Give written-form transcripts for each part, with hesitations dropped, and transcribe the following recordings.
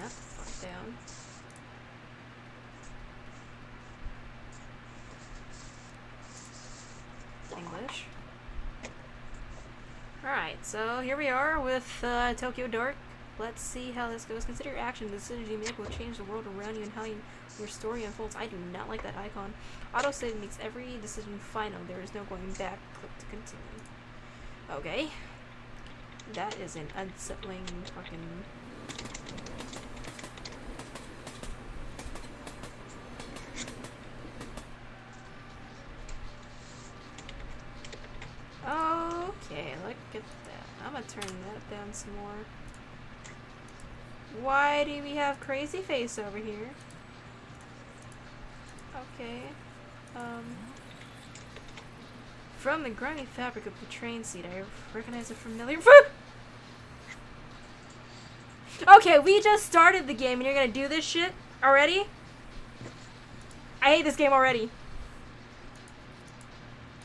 that the fuck down. English. Alright, so here we are with Tokyo Dark. Let's see how this goes. Consider your action. The decisions you make will change the world around you and how your story unfolds. I do not like that icon. Autosave makes every decision final. There is no going back. Click to continue. Okay. That is an unsettling fucking... Okay, look at that. I'm gonna turn that down some more. Why do we have Crazy Face over here? Okay. From the grimy fabric of the train seat, I recognize a familiar Okay, we just started the game and you're gonna do this shit already? I hate this game already.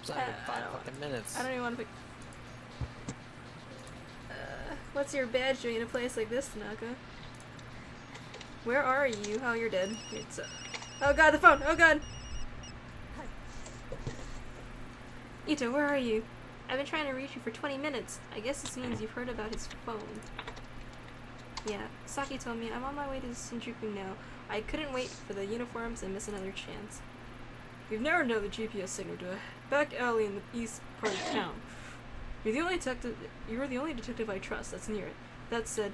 It's like 5 fucking minutes. I don't even want to pick... what's your badge doing in a place like this, Tanaka? Where are you? Oh, you're dead. It's, oh god, the phone! Oh god! Ito, where are you? I've been trying to reach you for 20 minutes. I guess this means you've heard about his phone. Yeah, Saki told me I'm on my way to Shinjuku now. I couldn't wait for the uniforms and miss another chance. We've narrowed down the GPS signal to a back alley in the east part of town. You're the only detective I trust that's near it. That said,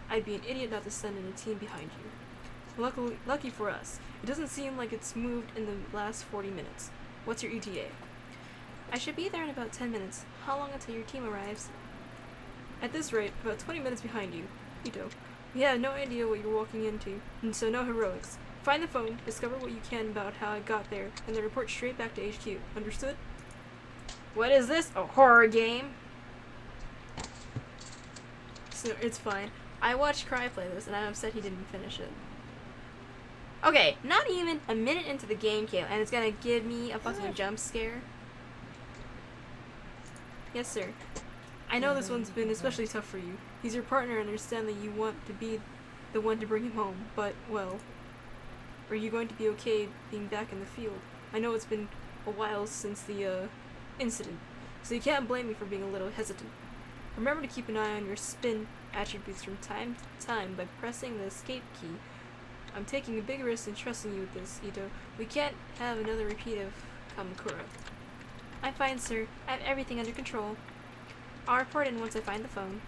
I'd be an idiot not to send in a team behind you. Lucky for us, it doesn't seem like it's moved in the last 40 minutes. What's your ETA? I should be there in about 10 minutes. How long until your team arrives? At this rate, about 20 minutes behind you. Ito, we have no idea what you're walking into, and so no heroics. Find the phone, discover what you can about how it got there, and then report straight back to HQ. Understood? What is this? A horror game? So, it's fine. I watched Cry play this, and I'm upset he didn't finish it. Okay, not even a minute into the game, Kayla, and it's gonna give me a fucking jump scare. Yes, sir. I know this one's been especially tough for you. He's your partner and understand that you want to be the one to bring him home, but, well, are you going to be okay being back in the field? I know it's been a while since the, incident, so you can't blame me for being a little hesitant. Remember to keep an eye on your spin attributes from time to time by pressing the escape key. I'm taking a big risk in trusting you with this, Ito. We can't have another repeat of Kamakura. I'm fine, sir. I have everything under control. I'll report in once I find the phone.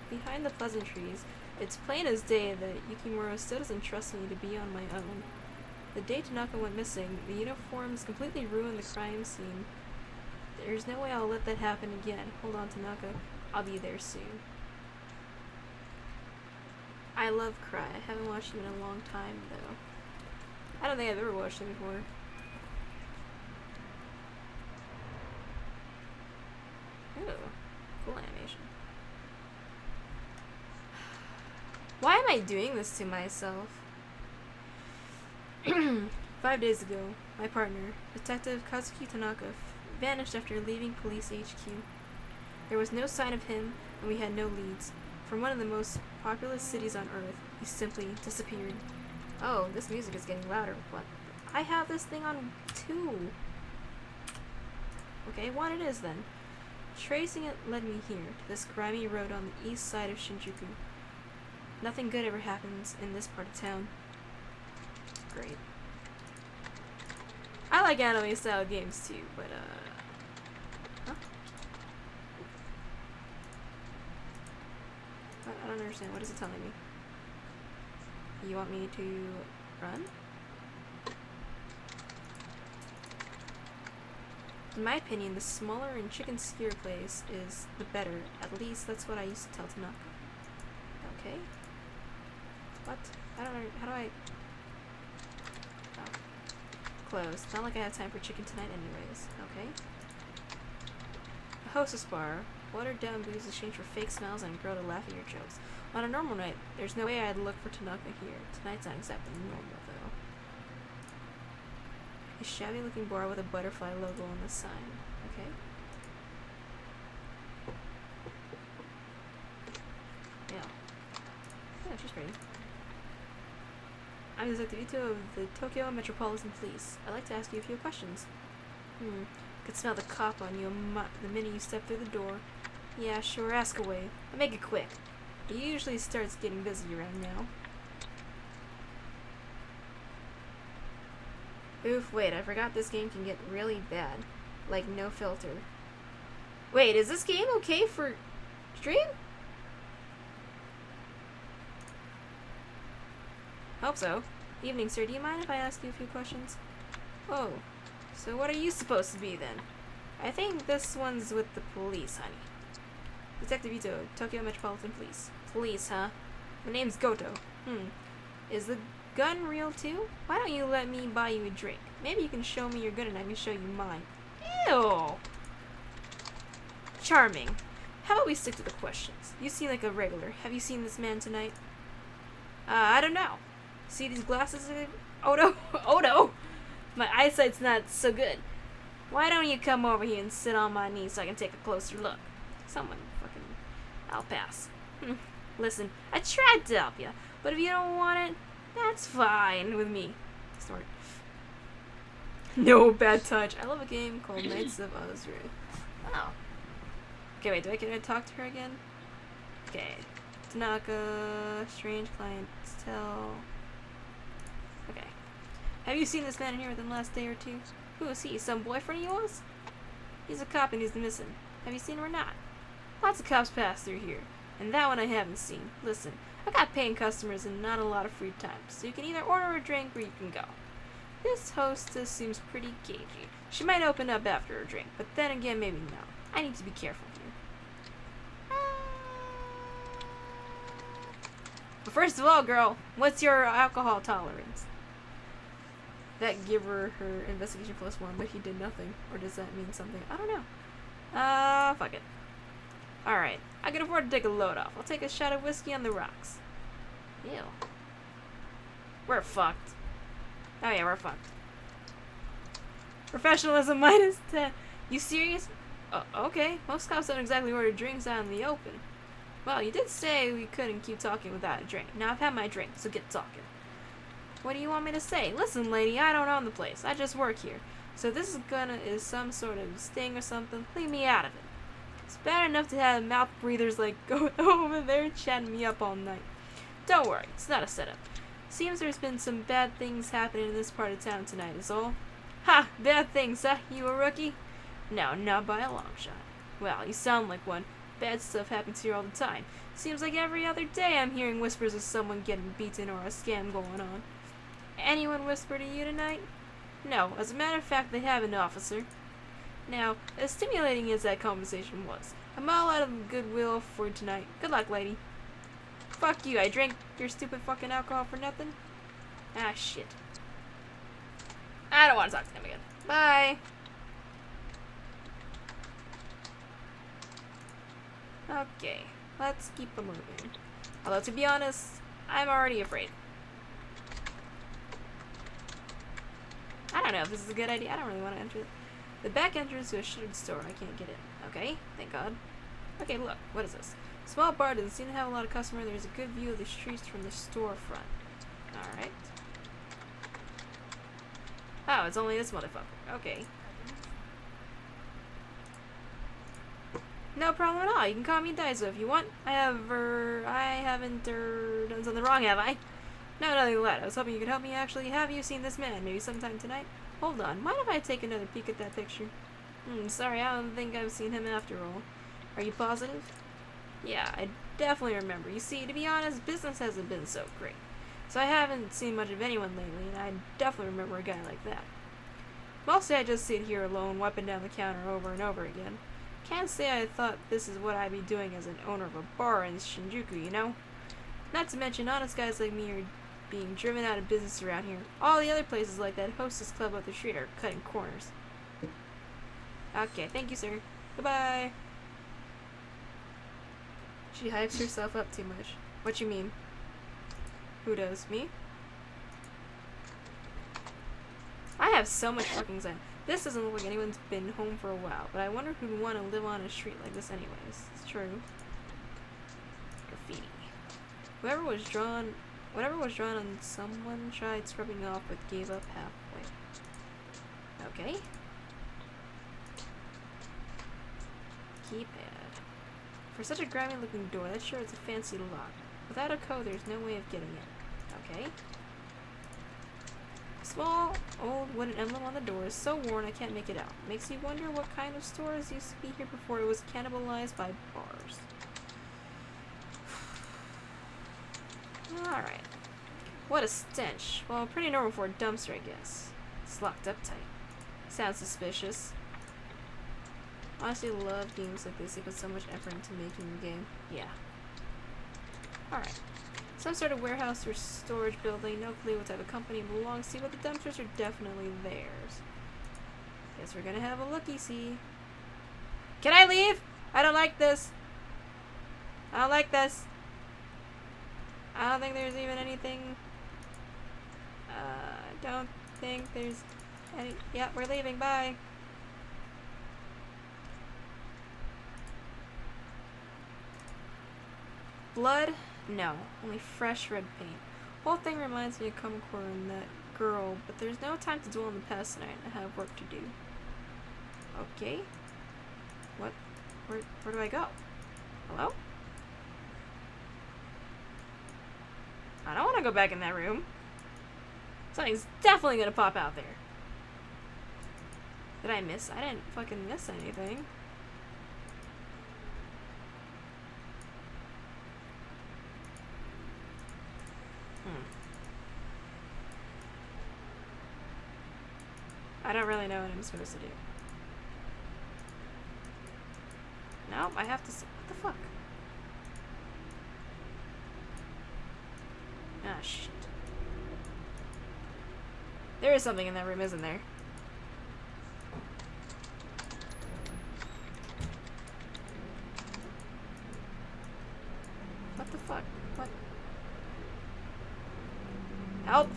Behind the pleasantries, it's plain as day that Yukimura still doesn't trust me to be on my own. The day Tanaka went missing, the uniforms completely ruined the crime scene. There's no way I'll let that happen again. Hold on, Tanaka. I'll be there soon. I love Cry. I haven't watched him in a long time, though. I don't think I've ever watched him before. Ooh, cool animation. Why am I doing this to myself? 5 days ago, my partner, Detective Kazuki Tanaka, vanished after leaving police HQ. There was no sign of him, and we had no leads. From one of the most populous cities on Earth, he simply disappeared. Oh, this music is getting louder. What? I have this thing on 2. Okay, 1 it is then. Tracing it led me here, to this grimy road on the east side of Shinjuku. Nothing good ever happens in this part of town. Great. I like anime style games too, but huh? I don't understand. What is it telling me? You want me to run? In my opinion, the smaller and chicken skewer place is the better. At least that's what I used to tell Tanaka. Okay. What? I don't know. How do I... Oh. Closed. Not like I have time for chicken tonight anyways. Okay. A hostess bar. Watered down booze exchanged for fake smiles and a girl to laugh at your jokes. On a normal night, there's no way I'd look for Tanaka here. Tonight's not exactly normal, though. A shabby looking bar with a butterfly logo on the sign. Okay. Yeah. Yeah, she's pretty. I'm Detective Ito of the Tokyo Metropolitan Police. I'd like to ask you a few questions. I could smell the cop on you the minute you step through the door. Yeah, sure, ask away. I'll make it quick. It usually starts getting busy around now. Oof, wait, I forgot this game can get really bad. Like, no filter. Wait, is this game okay for stream? Hope so. Evening, sir. Do you mind if I ask you a few questions? Oh, so what are you supposed to be then? I think this one's with the police, honey. Detective Ito, Tokyo Metropolitan Police. Police, huh? My name's Goto. Is the gun real too? Why don't you let me buy you a drink? Maybe you can show me your gun and I can show you mine. Ew! Charming. How about we stick to the questions? You seem like a regular. Have you seen this man tonight? I don't know. See these glasses? Oh no! Oh no! My eyesight's not so good. Why don't you come over here and sit on my knee so I can take a closer look? Someone fucking... I'll pass. Listen, I tried to help you, but if you don't want it, that's fine with me. Snort. No bad touch. I love a game called Knights of Ozru. Oh. Okay, wait, do I get to talk to her again? Okay. Tanaka, strange clientele. Okay. Have you seen this man in here within the last day or two? Who is he? Some boyfriend of yours? He's a cop and he's missing. Have you seen him or not? Lots of cops pass through here, and that one I haven't seen. Listen, I got paying customers and not a lot of free time, so you can either order a drink or you can go. This hostess seems pretty cagey. She might open up after a drink, but then again, maybe not. I need to be careful here. But first of all, girl, what's your alcohol tolerance? That give her investigation +1, but he did nothing. Or does that mean something? I don't know. Fuck it. Alright, I can afford to take a load off. I'll take a shot of whiskey on the rocks. Ew. We're fucked. Oh yeah, we're fucked. Professionalism -10. You serious? Oh, okay. Most cops don't exactly order drinks out in the open. Well, you did say we couldn't keep talking without a drink. Now I've had my drink, so get talking. What do you want me to say? Listen, lady, I don't own the place. I just work here. So this is some sort of sting or something. Leave me out of it. It's bad enough to have mouth breathers like go over there chatting me up all night. Don't worry, it's not a setup. Seems there's been some bad things happening in this part of town tonight is all. Ha! Bad things, huh? You a rookie? No, not by a long shot. Well, you sound like one. Bad stuff happens here all the time. Seems like every other day I'm hearing whispers of someone getting beaten or a scam going on. Anyone whisper to you tonight? No, as a matter of fact, they haven't, officer. Now, as stimulating as that conversation was, I'm all out of goodwill for tonight. Good luck, lady. Fuck you, I drank your stupid fucking alcohol for nothing? Ah, shit. I don't want to talk to him again. Bye. Okay, let's keep it moving. Although, to be honest, I'm already afraid. I don't know if this is a good idea. I don't really want to enter it. The back entrance to a shuttered store. I can't get in. Okay, thank God. Okay, look. What is this? Small bar doesn't seem to have a lot of customers. There's a good view of the streets from the storefront. Alright. Oh, it's only this motherfucker. Okay. No problem at all. You can call me Daiso if you want. I haven't done something wrong, have I? No, nothing like that. I was hoping you could help me actually. Have you seen this man? Maybe sometime tonight? Hold on. Mind if I take another peek at that picture? Sorry, I don't think I've seen him after all. Are you positive? Yeah, I definitely remember. You see, to be honest, business hasn't been so great. So I haven't seen much of anyone lately, and I definitely remember a guy like that. Mostly I just sit here alone, wiping down the counter over and over again. Can't say I thought this is what I'd be doing as an owner of a bar in Shinjuku, you know? Not to mention, honest guys like me are being driven out of business around here. All the other places like that hostess club up the street are cutting corners. Okay, thank you, sir. Goodbye. She hypes herself up too much. What you mean? Who does? Me? I have so much fucking zen. This doesn't look like anyone's been home for a while, but I wonder who'd want to live on a street like this anyways. It's true. Graffiti. Whoever was drawn Whatever was drawn on someone tried scrubbing off but gave up halfway. Okay. Keypad. For such a grimy looking door, that's sure it's a fancy lock. Without a code, there's no way of getting it. Okay. Small, old wooden emblem on the door is so worn I can't make it out. Makes you wonder what kind of stores used to be here before it was cannibalized by bars. Alright. What a stench. Well, pretty normal for a dumpster, I guess. It's locked up tight. Sounds suspicious. Honestly, love games like this. They put so much effort into making the game. Yeah. Alright. Some sort of warehouse or storage building. No clue what type of company it belongs to, but the dumpsters are definitely theirs. Guess we're gonna have a looky-see. Can I leave? I don't like this. I don't like this. I don't think there's even anything. I don't think there's any. Yeah, we're leaving. Bye. Blood? No. Only fresh red paint. Whole thing reminds me of Kumquat and that girl, but there's no time to dwell on the past tonight. I have work to do. Okay. What? Where do I go? Hello? I don't want to go back in that room. Something's definitely gonna pop out there. Did I miss? I didn't fucking miss anything. I don't really know what I'm supposed to do. Nope, I have to see. What the fuck? Ah, shit. There is something in that room, isn't there? What the fuck? What? Help!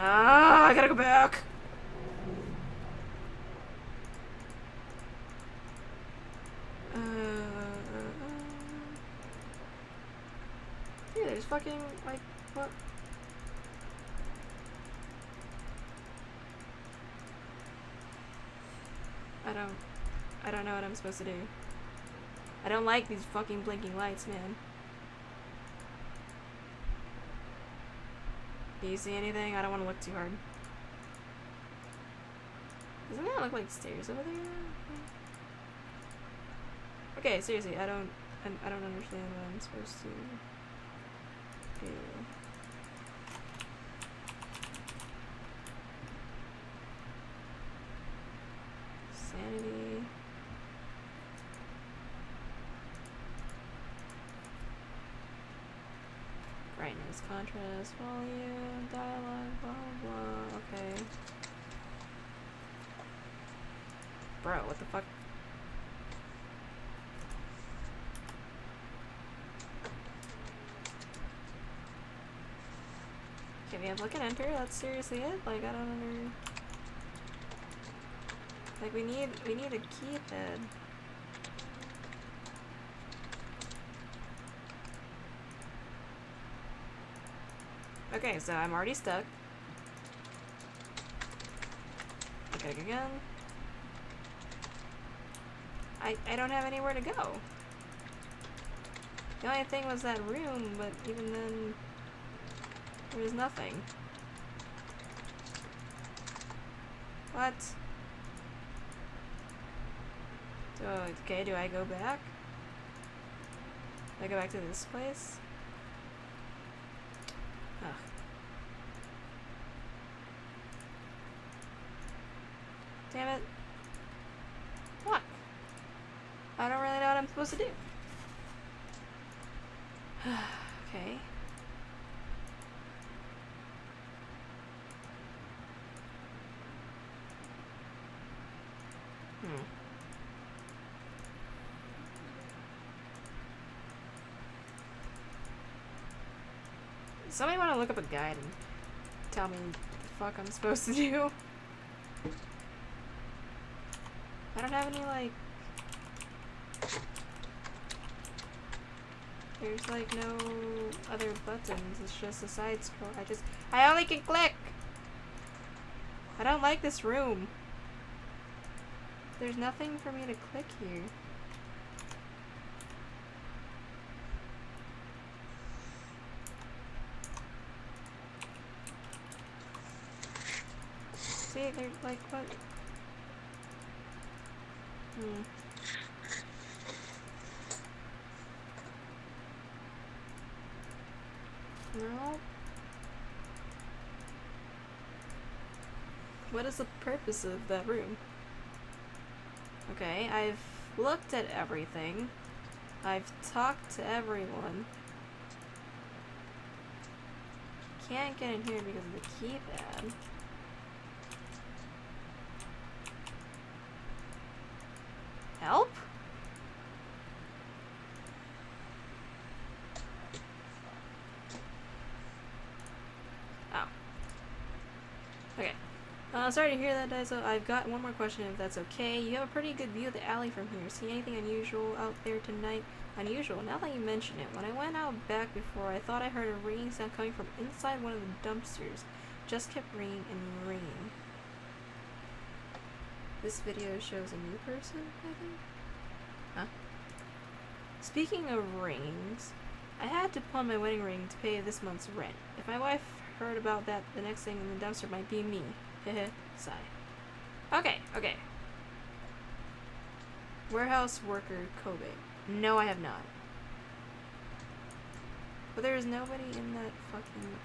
Ah, I gotta go back! Dude, there's fucking, like, what? I don't know what I'm supposed to do. I don't like these fucking blinking lights, man. Do you see anything? I don't want to look too hard. Doesn't that look like stairs over there? Okay, seriously, I don't understand what I'm supposed to do. Sanity. Brightness, contrast, volume, dialogue, blah blah. Okay. Bro, what the fuck? Okay, we have like an enter. That's seriously it. Like I don't under. Like we need a keypad. Okay, so I'm already stuck. Okay, again. I don't have anywhere to go. The only thing was that room, but even then, there was nothing. What? So, okay, do I go back? Do I go back to this place? Ugh. Damn it. Fuck. I don't really know what I'm supposed to do. Okay. Somebody want to look up a guide and tell me what the fuck I'm supposed to do? I don't have any, like... There's like no other buttons. It's just a side scroll. I only can click! I don't like this room. There's nothing for me to click here. See, they're like, what? No. What is the purpose of that room? Okay, I've looked at everything. I've talked to everyone. Can't get in here because of the keypad. Help? Oh. Okay. Sorry to hear that, Daiso. I've got one more question if that's okay. You have a pretty good view of the alley from here. See anything unusual out there tonight? Unusual? Now that you mention it. When I went out back before, I thought I heard a ringing sound coming from inside one of the dumpsters. Just kept ringing and ringing. This video shows a new person, I think? Huh? Speaking of rings, I had to pawn my wedding ring to pay this month's rent. If my wife heard about that, the next thing in the dumpster might be me. Heh sigh. Okay. Warehouse worker Kobe. No, I have not. But there is nobody in that fucking...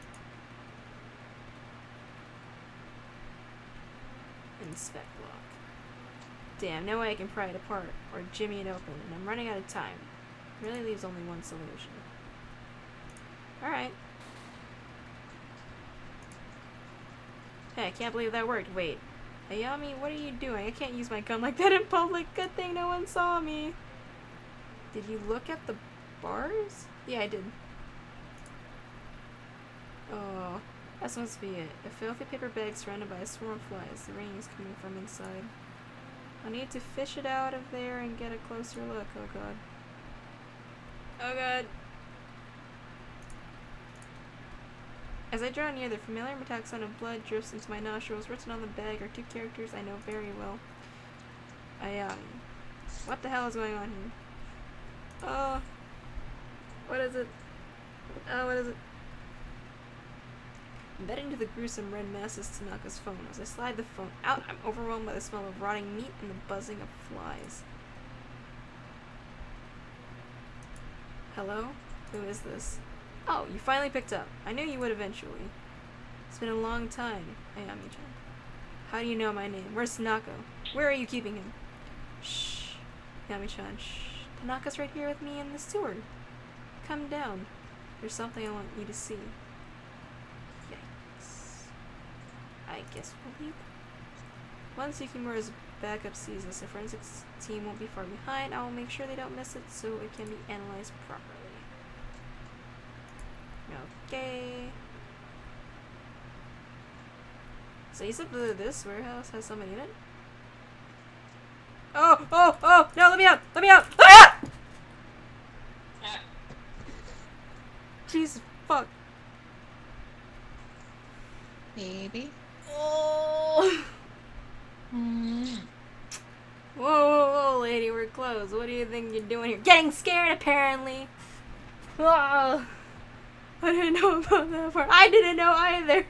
inspect lock. Damn, no way I can pry it apart or jimmy it open, and I'm running out of time. It really leaves only one solution. Alright. Hey, I can't believe that worked. Wait. Ayami, what are you doing? I can't use my gun like that in public. Good thing no one saw me. Did you look at the bars? Yeah, I did. Oh, that must be it. A filthy paper bag surrounded by a swarm of flies. The rain is coming from inside. I need to fish it out of there and get a closer look. Oh god. Oh god. As I draw near, the familiar metallic sound of blood drifts into my nostrils. Written on the bag are two characters I know very well. What the hell is going on here? What is it? What is it? Embedded into the gruesome red mass is Tanaka's phone. As I slide the phone out, I'm overwhelmed by the smell of rotting meat and the buzzing of flies. Hello? Who is this? Oh, you finally picked up. I knew you would eventually. It's been a long time, Ayami-chan. How do you know my name? Where's Tanaka? Where are you keeping him? Shh. Ayami-chan, shh. Tanaka's right here with me in the sewer. Come down. There's something I want you to see. Yikes. I guess we'll leave. Once Yukimura's backup sees us, the forensics team won't be far behind. I will make sure they don't miss it so it can be analyzed properly. Okay. So you said this warehouse has somebody in it? Oh! No, let me out! Let me out! Ah! Jesus fuck. Baby. Oh! Whoa, lady, we're closed. What do you think you're doing here? Getting scared, apparently. Oh, I didn't know about that part. I didn't know either.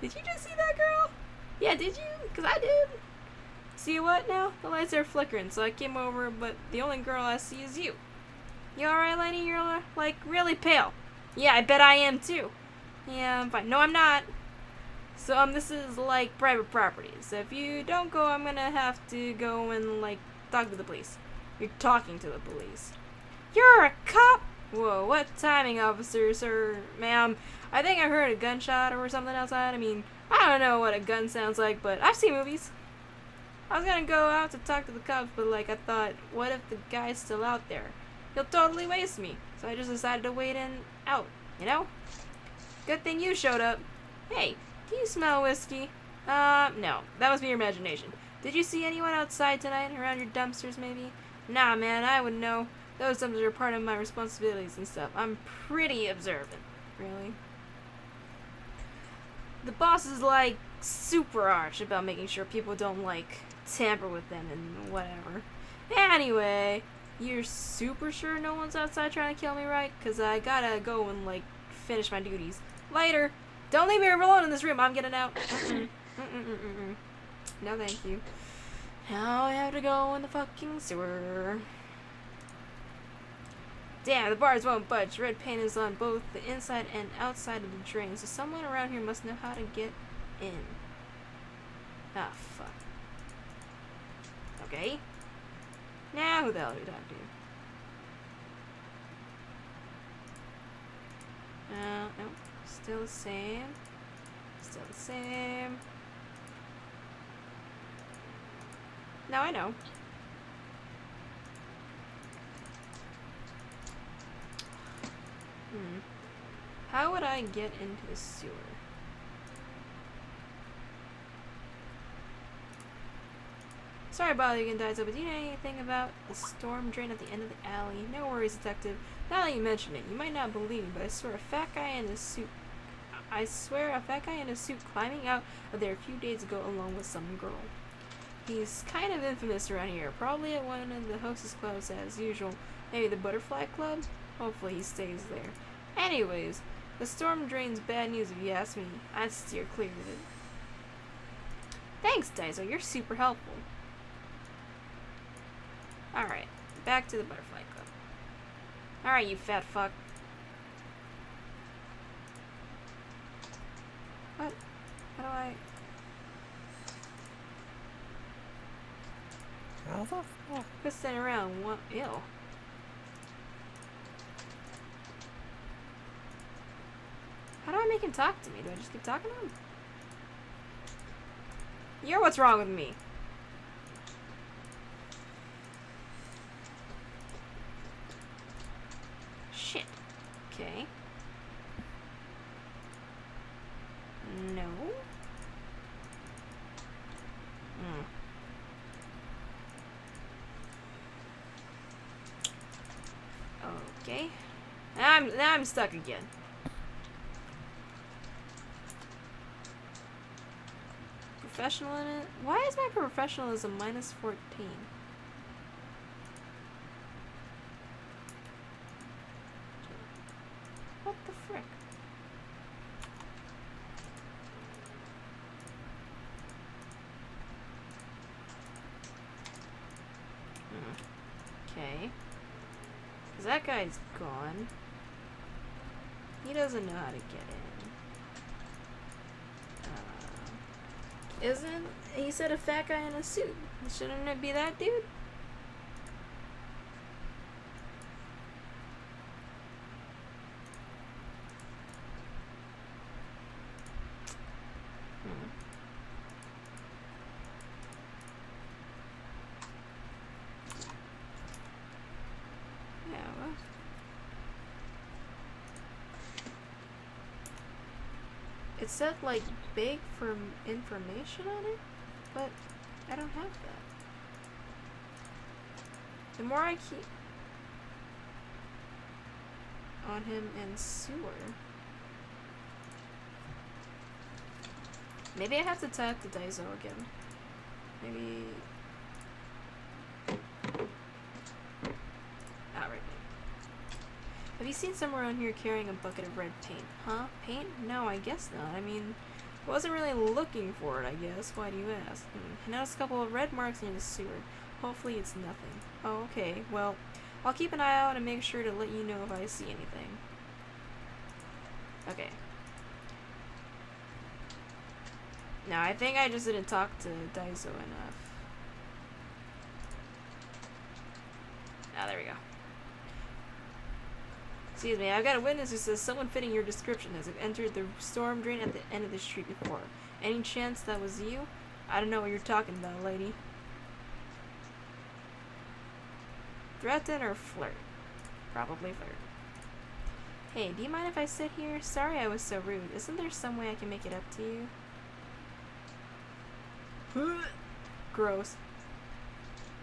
Did you just see that girl? Yeah, did you? Because I did. See what now? The lights are flickering, so I came over, but the only girl I see is you. You alright, lady? You're, like, really pale. Yeah, I bet I am, too. Yeah, I'm fine. No, I'm not. So, this is, like, private property. So, if you don't go, I'm gonna have to go and, like, talk to the police. You're talking to the police. You're a cop? Whoa, what timing, officer, sir, ma'am? I think I heard a gunshot or something outside. I mean, I don't know what a gun sounds like, but I've seen movies. I was gonna go out to talk to the cops, but, like, I thought, what if the guy's still out there? He'll totally waste me. So I just decided to wait out, you know? Good thing you showed up. Hey, do you smell whiskey? No. That must be your imagination. Did you see anyone outside tonight? Around your dumpsters, maybe? Nah, man, I would know. Those dumps are part of my responsibilities and stuff. I'm pretty observant. Really? The boss is like super arch about making sure people don't like tamper with them and whatever. Anyway, you're super sure no one's outside trying to kill me, right? Cause I gotta go and like finish my duties. Later. Don't leave me alone in this room. I'm getting out. No, thank you. Now I have to go in the fucking sewer. Damn, the bars won't budge. Red paint is on both the inside and outside of the drain, so someone around here must know how to get in. Ah, fuck. Okay. Now who the hell do we talk to? Nope. Still the same. Still the same. Now I know. How would I get into the sewer? Sorry about you again, Daiso, but do you know anything about the storm drain at the end of the alley? No worries, detective. Now that you mention it, you might not believe me, but I swear a fat guy in a suit climbing out of there a few days ago along with some girl. He's kind of infamous around here, probably at one of the hostess clubs as usual. Maybe the Butterfly Club? Hopefully he stays there. Anyways, the storm drain's bad news if you ask me. I'd steer clear of it. Thanks, Daiso, you're super helpful. Alright, back to the Butterfly Club. Alright, you fat fuck. What? How do I... How the fuck? Quit standing around. What? Ew. How do I make him talk to me? Do I just keep talking to him? You're what's wrong with me. Shit. Okay. No. Okay. Now I'm stuck again. Professional in it? Why is my professionalism minus 14? What the frick? Okay. Because that guy's gone. He doesn't know how to get in. Isn't... He said a fat guy in a suit. Shouldn't it be that dude? Yeah, well... It said, like, big for information on it, but I don't have that. The more I keep on him in sewer, maybe I have to talk to Daiso again. Maybe... Right. Have you seen someone around here carrying a bucket of red paint? Huh? Paint? No, I guess not. I mean, I wasn't really looking for it, I guess. Why do you ask? I noticed a couple of red marks near the sewer. Hopefully it's nothing. Oh, okay. Well, I'll keep an eye out and make sure to let you know if I see anything. Okay. Now, I think I just didn't talk to Daiso enough. Ah, there we go. Excuse me, I've got a witness who says someone fitting your description has entered the storm drain at the end of the street before. Any chance that was you? I don't know what you're talking about, lady. Threaten or flirt? Probably flirt. Hey, do you mind if I sit here? Sorry I was so rude. Isn't there some way I can make it up to you? Gross.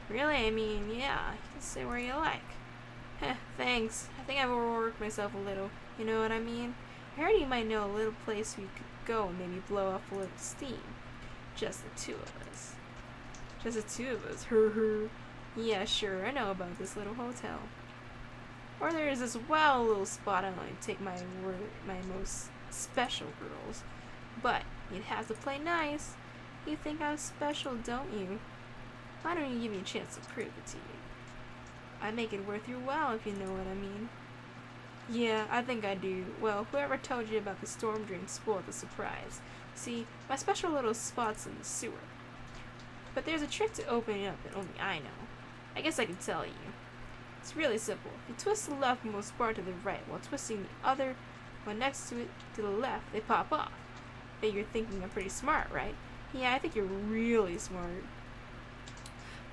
Really? I mean, yeah, you can sit where you like. thanks. I think I've overworked myself a little. You know what I mean? I heard you might know a little place we could go and maybe blow off a little steam. Just the two of us. Just the two of us. Yeah, sure, I know about this little hotel. Or there's this wild little spot I like to take my most special girls. But you'd have to play nice. You think I'm special, don't you? Why don't you give me a chance to prove it to you? I make it worth your while, if you know what I mean. Yeah, I think I do. Well, whoever told you about the storm drain spoiled the surprise. See, my special little spot's in the sewer. But there's a trick to opening it up that only I know. I guess I can tell you. It's really simple. If you twist the left most bar to the right while twisting the other one next to it to the left, they pop off. Bet you're thinking I'm pretty smart, right? Yeah, I think you're really smart.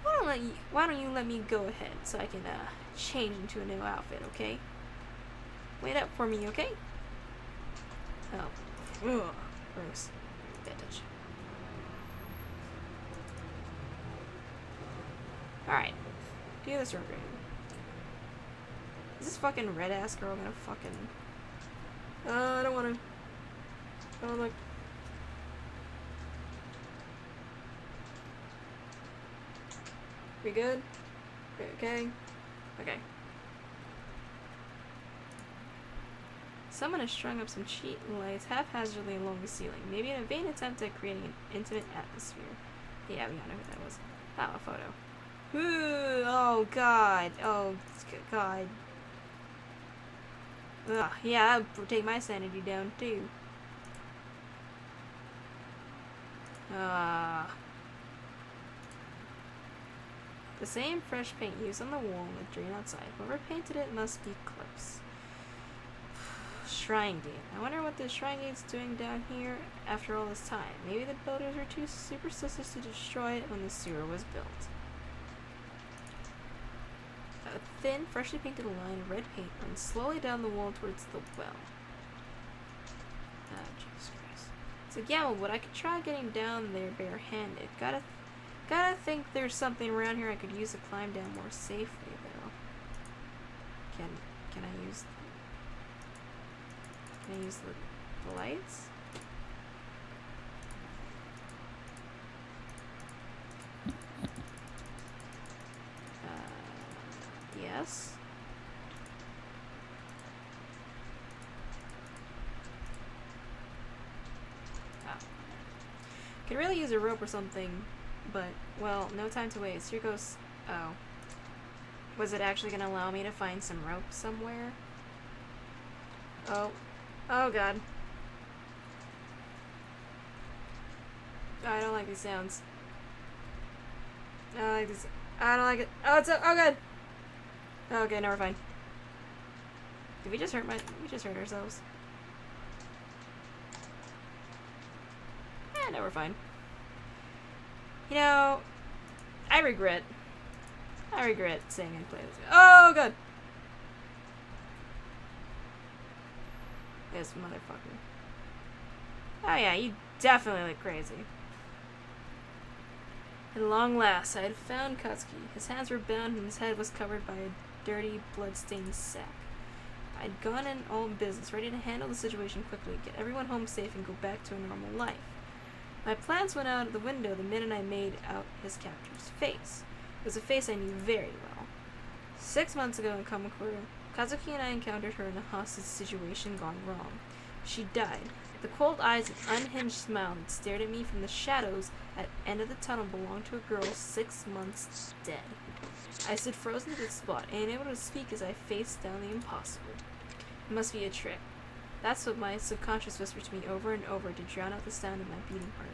Why don't you let me go ahead so I can change into a new outfit, okay? Wait up for me, okay? Oh. Ugh. Gross. Bad touch. Alright. Do this real great. Is this fucking red ass girl gonna fucking... I don't wanna... I don't like... We good? Okay. Okay. Someone has strung up some cheat lights haphazardly along the ceiling, maybe in a vain attempt at creating an intimate atmosphere. Yeah, we all know who that was. Oh, a photo. Ooh, oh god. Oh god. Ugh, yeah, that would take my sanity down too. The same fresh paint used on the wall and the drain outside. Whoever painted it must be close. Shrine gate. I wonder what the shrine gate's doing down here after all this time. Maybe the builders were too superstitious to destroy it when the sewer was built. A thin, freshly painted line of red paint runs slowly down the wall towards the well. Ah, Jesus Christ. It's a gamble, but I could try getting down there barehanded. Gotta think there's something around here I could use to climb down more safely, though. Can I use the lights? Yes. Oh. Could really use a rope or something, but, well, no time to waste. Here goes... Oh. Was it actually gonna allow me to find some rope somewhere? Oh. Oh, God. Oh, I don't like these sounds. I don't like this. I don't like it. Oh, it's oh, God. Okay, now we're fine. Did we just hurt we just hurt ourselves? Now we're fine. You know, I regret saying I'd play this. Oh, God. This motherfucker. Oh yeah, you definitely look crazy. At long last, I had found Katsuki. His hands were bound and his head was covered by a dirty, blood-stained sack. I'd gone in all business, ready to handle the situation quickly, get everyone home safe, and go back to a normal life. My plans went out of the window the minute I made out his captor's face. It was a face I knew very well. 6 months ago in Kamakura, Kazuki and I encountered her in a hostage situation gone wrong. She died. The cold eyes and unhinged smile that stared at me from the shadows at the end of the tunnel belonged to a girl 6 months dead. I stood frozen at the spot, unable to speak as I faced down the impossible. It must be a trick. That's what my subconscious whispered to me over and over to drown out the sound of my beating heart.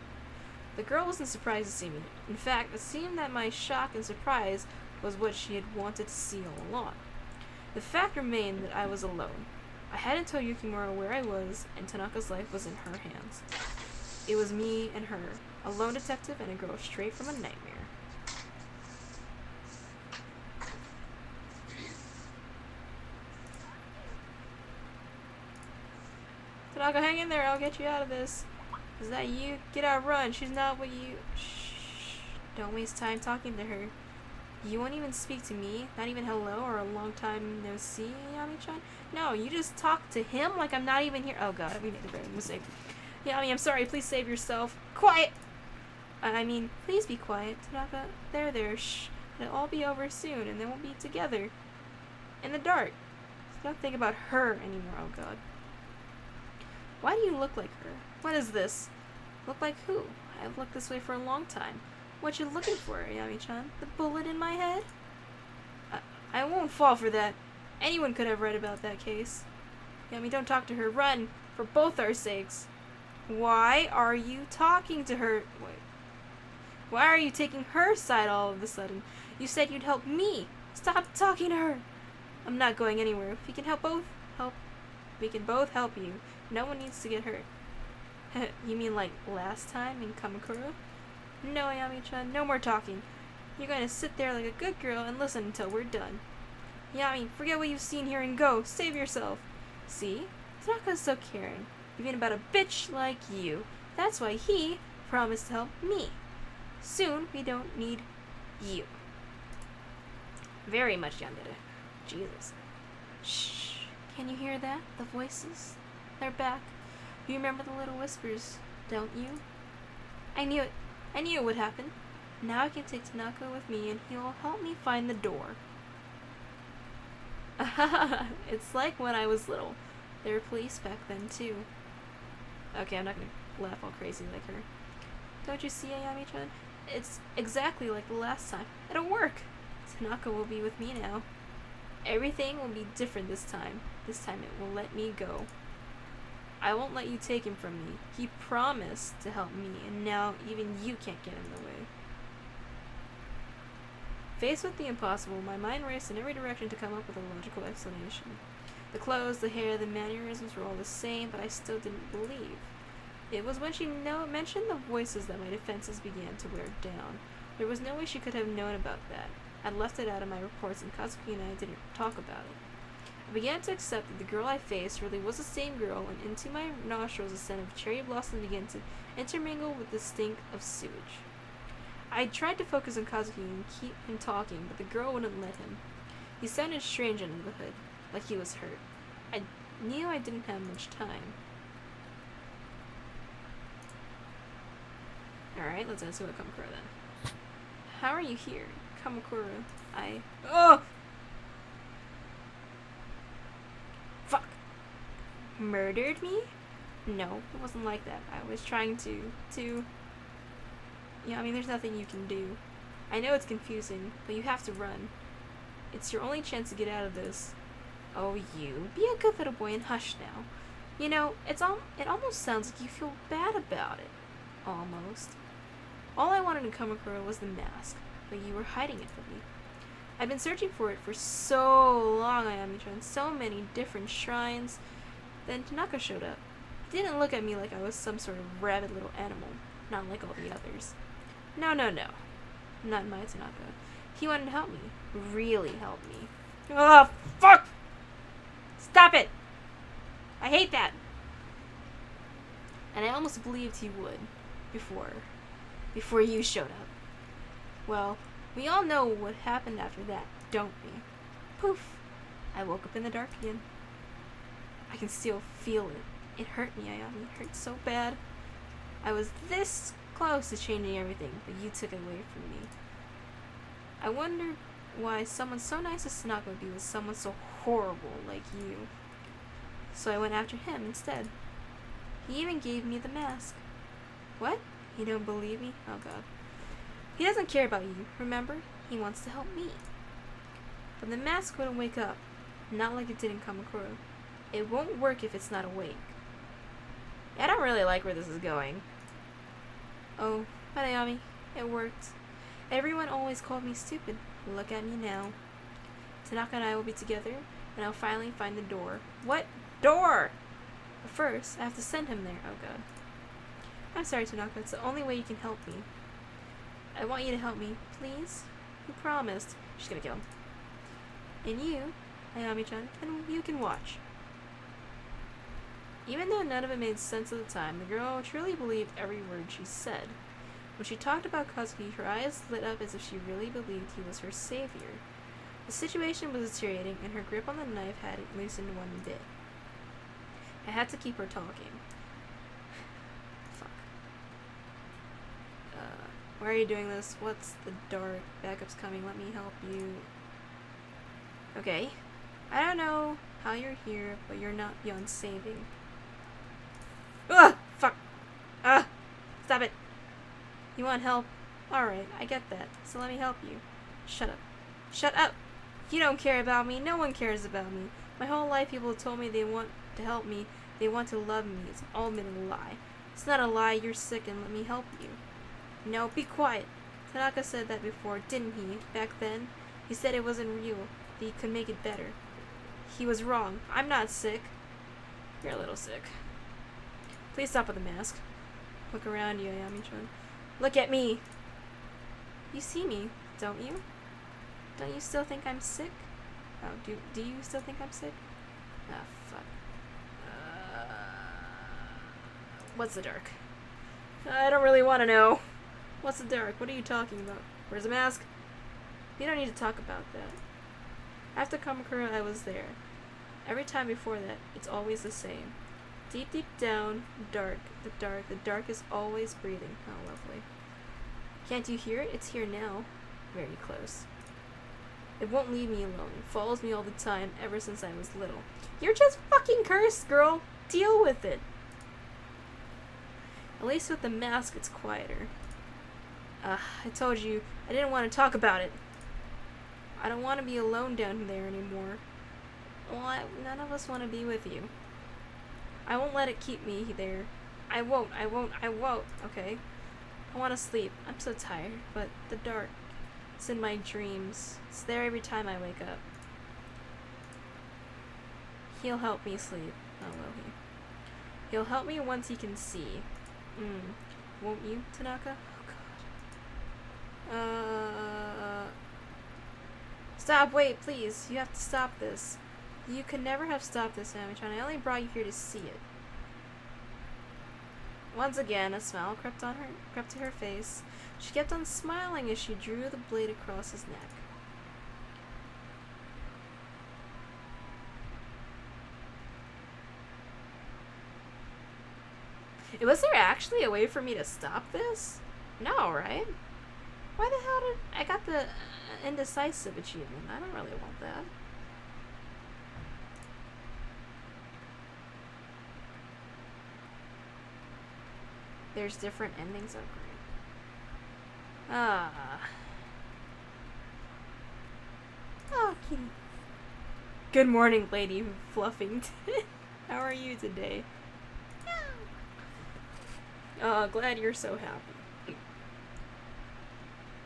The girl wasn't surprised to see me. In fact, it seemed that my shock and surprise was what she had wanted to see all along. The fact remained that I was alone. I hadn't told Yukimura where I was, and Tanaka's life was in her hands. It was me and her, a lone detective and a girl straight from a nightmare. Tanaka, hang in there, I'll get you out of this. Is that you? Get out, run. She's not what you... Shh. Don't waste time talking to her. You won't even speak to me? Not even hello or a long time no see, Yami-chan? No, you just talk to him like I'm not even here. Oh god, we made a very mistake. Yami, I'm sorry, please save yourself. Quiet! I mean, please be quiet, Tanaka. There, shh. It'll all be over soon, and then we'll be together. In the dark. So don't think about her anymore, oh god. Why do you look like her? What is this? Look like who? I've looked this way for a long time. What you looking for, Yami-chan? The bullet in my head? I won't fall for that. Anyone could have read about that case. Yami, don't talk to her. Run! For both our sakes. Why are you talking to her? Wait. Why are you taking her side all of a sudden? You said you'd help me. Stop talking to her. I'm not going anywhere. If we can we can both help you. No one needs to get hurt. You mean like last time in Kamakura? No, Yami-chan, no more talking. You're going to sit there like a good girl and listen until we're done. Yami, forget what you've seen here and go. Save yourself. See? Tanaka's so caring. Even about a bitch like you. That's why he promised to help me. Soon, we don't need you. Very much yandere. Jesus. Shh. Can you hear that? The voices? They're back. You remember the little whispers, don't you? I knew it. I knew it would happen. Now I can take Tanaka with me and he'll help me find the door. It's like when I was little. There were police back then too. Okay, I'm not gonna laugh all crazy like her. Don't you see, Ayami-chan? It's exactly like the last time. It'll work. Tanaka will be with me now. Everything will be different this time. This time it will let me go. I won't let you take him from me. He promised to help me, and now even you can't get in the way. Faced with the impossible, my mind raced in every direction to come up with a logical explanation. The clothes, the hair, the mannerisms were all the same, but I still didn't believe. It was when she mentioned the voices that my defenses began to wear down. There was no way she could have known about that. I'd left it out of my reports, and Katsuki and I didn't talk about it. I began to accept that the girl I faced really was the same girl, and into my nostrils a scent of cherry blossom began to intermingle with the stink of sewage. I tried to focus on Kazuki and keep him talking, but the girl wouldn't let him. He sounded strange under the hood, like he was hurt. I knew I didn't have much time. Alright, let's answer what Kamakura then. How are you here? Kamakura, Oh! Fuck! Murdered me? No, it wasn't like that. I was trying to... Yeah, I mean, there's nothing you can do. I know it's confusing, but you have to run. It's your only chance to get out of this. Oh, you. Be a good little boy and hush now. You know, it almost sounds like you feel bad about it. Almost. All I wanted in Kamakura was the mask, but you were hiding it from me. I've been searching for it for so long, Ayami-chan, so many different shrines. Then Tanaka showed up. He didn't look at me like I was some sort of rabid little animal, not like all the others. No. Not my Tanaka. He wanted to help me. Really help me. Oh, fuck! Stop it! I hate that! And I almost believed he would, before you showed up. Well, we all know what happened after that, don't we? Poof! I woke up in the dark again. I can still feel it. It hurt me, Ayami. It hurt so bad. I was this close to changing everything, but you took it away from me. I wondered why someone so nice as Tanaka would be with someone so horrible like you. So I went after him instead. He even gave me the mask. What? You don't believe me? Oh god. He doesn't care about you, remember? He wants to help me. But the mask wouldn't wake up. Not like it did in Kamakura. It won't work if it's not awake. I don't really like where this is going. Oh, but Ayami, it worked. Everyone always called me stupid. Look at me now. Tanaka and I will be together, and I'll finally find the door. What door? But first, I have to send him there. Oh god. I'm sorry, Tanaka. It's the only way you can help me. I want you to help me, please. You promised. She's gonna kill him. And you, Ayami-chan, and you can watch. Even though none of it made sense at the time, the girl truly believed every word she said. When she talked about Kazuki, her eyes lit up as if she really believed he was her savior. The situation was deteriorating, and her grip on the knife hadn't loosened one bit. I had to keep her talking. Fuck. Why are you doing this? What's the dark? Backup's coming. Let me help you. Okay. I don't know how you're here, but you're not beyond saving. Ugh! Fuck! Stop it! You want help? Alright, I get that. So let me help you. Shut up. Shut up! You don't care about me. No one cares about me. My whole life people have told me they want to help me. They want to love me. It's all been a lie. It's not a lie. You're sick and let me help you. No, be quiet. Tanaka said that before, didn't he? Back then? He said it wasn't real. That he could make it better. He was wrong. I'm not sick. You're a little sick. Please stop with the mask. Look around you, Ayami-chan. Look at me! You see me, don't you? Don't you still think I'm sick? Oh, do you still think I'm sick? Ah, fuck. What's the dark? I don't really want to know. What's the dark? What are you talking about? Where's the mask? You don't need to talk about that. After Kamakura, I was there. Every time before that, it's always the same. Deep, deep down, dark. The dark is always breathing. Oh, lovely. Can't you hear it? It's here now. Very close. It won't leave me alone. It follows me all the time, ever since I was little. You're just fucking cursed, girl! Deal with it! At least with the mask, it's quieter. I told you, I didn't want to talk about it. I don't want to be alone down there anymore. Well, none of us want to be with you. I won't let it keep me there. I won't. Okay? I want to sleep. I'm so tired, but the dark, it's in my dreams. It's there every time I wake up. He'll help me sleep. Oh, will he? He'll help me once he can see. Won't you, Tanaka? Oh, God. Stop, wait, please. You have to stop this. You could never have stopped this, Ami-chan. I only brought you here to see it. Once again, a smile crept to her face. She kept on smiling as she drew the blade across his neck. Was there actually a way for me to stop this? No, right? Why the hell did I got the indecisive achievement? I don't really want that. There's different endings. Oh, great. Oh, kitty. Good morning, Lady Fluffington. How are you today? Glad you're so happy.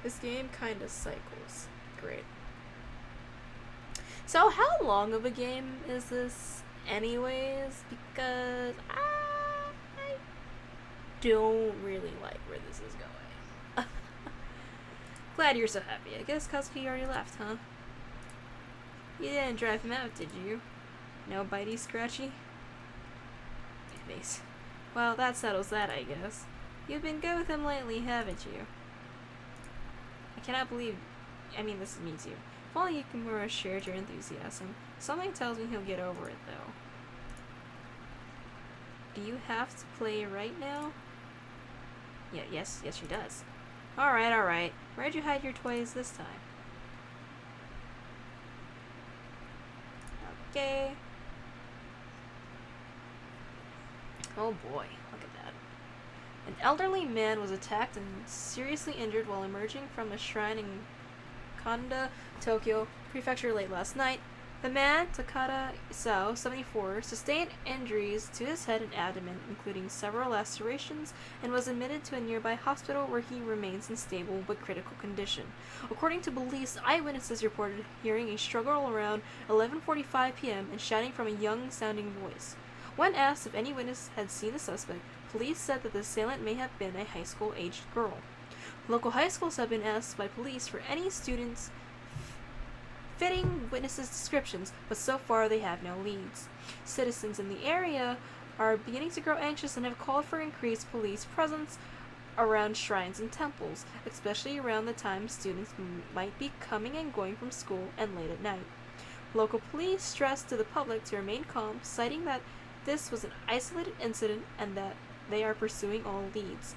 This game kinda cycles. Great. So how long of a game is this anyways? Because I don't really like where this is going. Glad you're so happy. I guess Kazuki already left, huh? You didn't drive him out, did you? No bitey scratchy? My face. Well, that settles that, I guess. You've been good with him lately, haven't you? I cannot believe... I mean, this is me too. If only Yukimura shared your enthusiasm. Something tells me he'll get over it, though. Do you have to play right now? Yeah, yes she does. Alright. Where'd you hide your toys this time? Okay. Oh boy, look at that. An elderly man was attacked and seriously injured while emerging from a shrine in Kanda, Tokyo Prefecture late last night. The man, Takada Isao, 74, sustained injuries to his head and abdomen, including several lacerations, and was admitted to a nearby hospital where he remains in stable but critical condition. According to police, eyewitnesses reported hearing a struggle around 11:45 p.m. and shouting from a young-sounding voice. When asked if any witness had seen the suspect, police said that the assailant may have been a high school-aged girl. Local high schools have been asked by police for any students fitting witnesses' descriptions, but so far they have no leads. Citizens in the area are beginning to grow anxious and have called for increased police presence around shrines and temples, especially around the time students might be coming and going from school and late at night. Local police stressed to the public to remain calm, citing that this was an isolated incident and that they are pursuing all leads.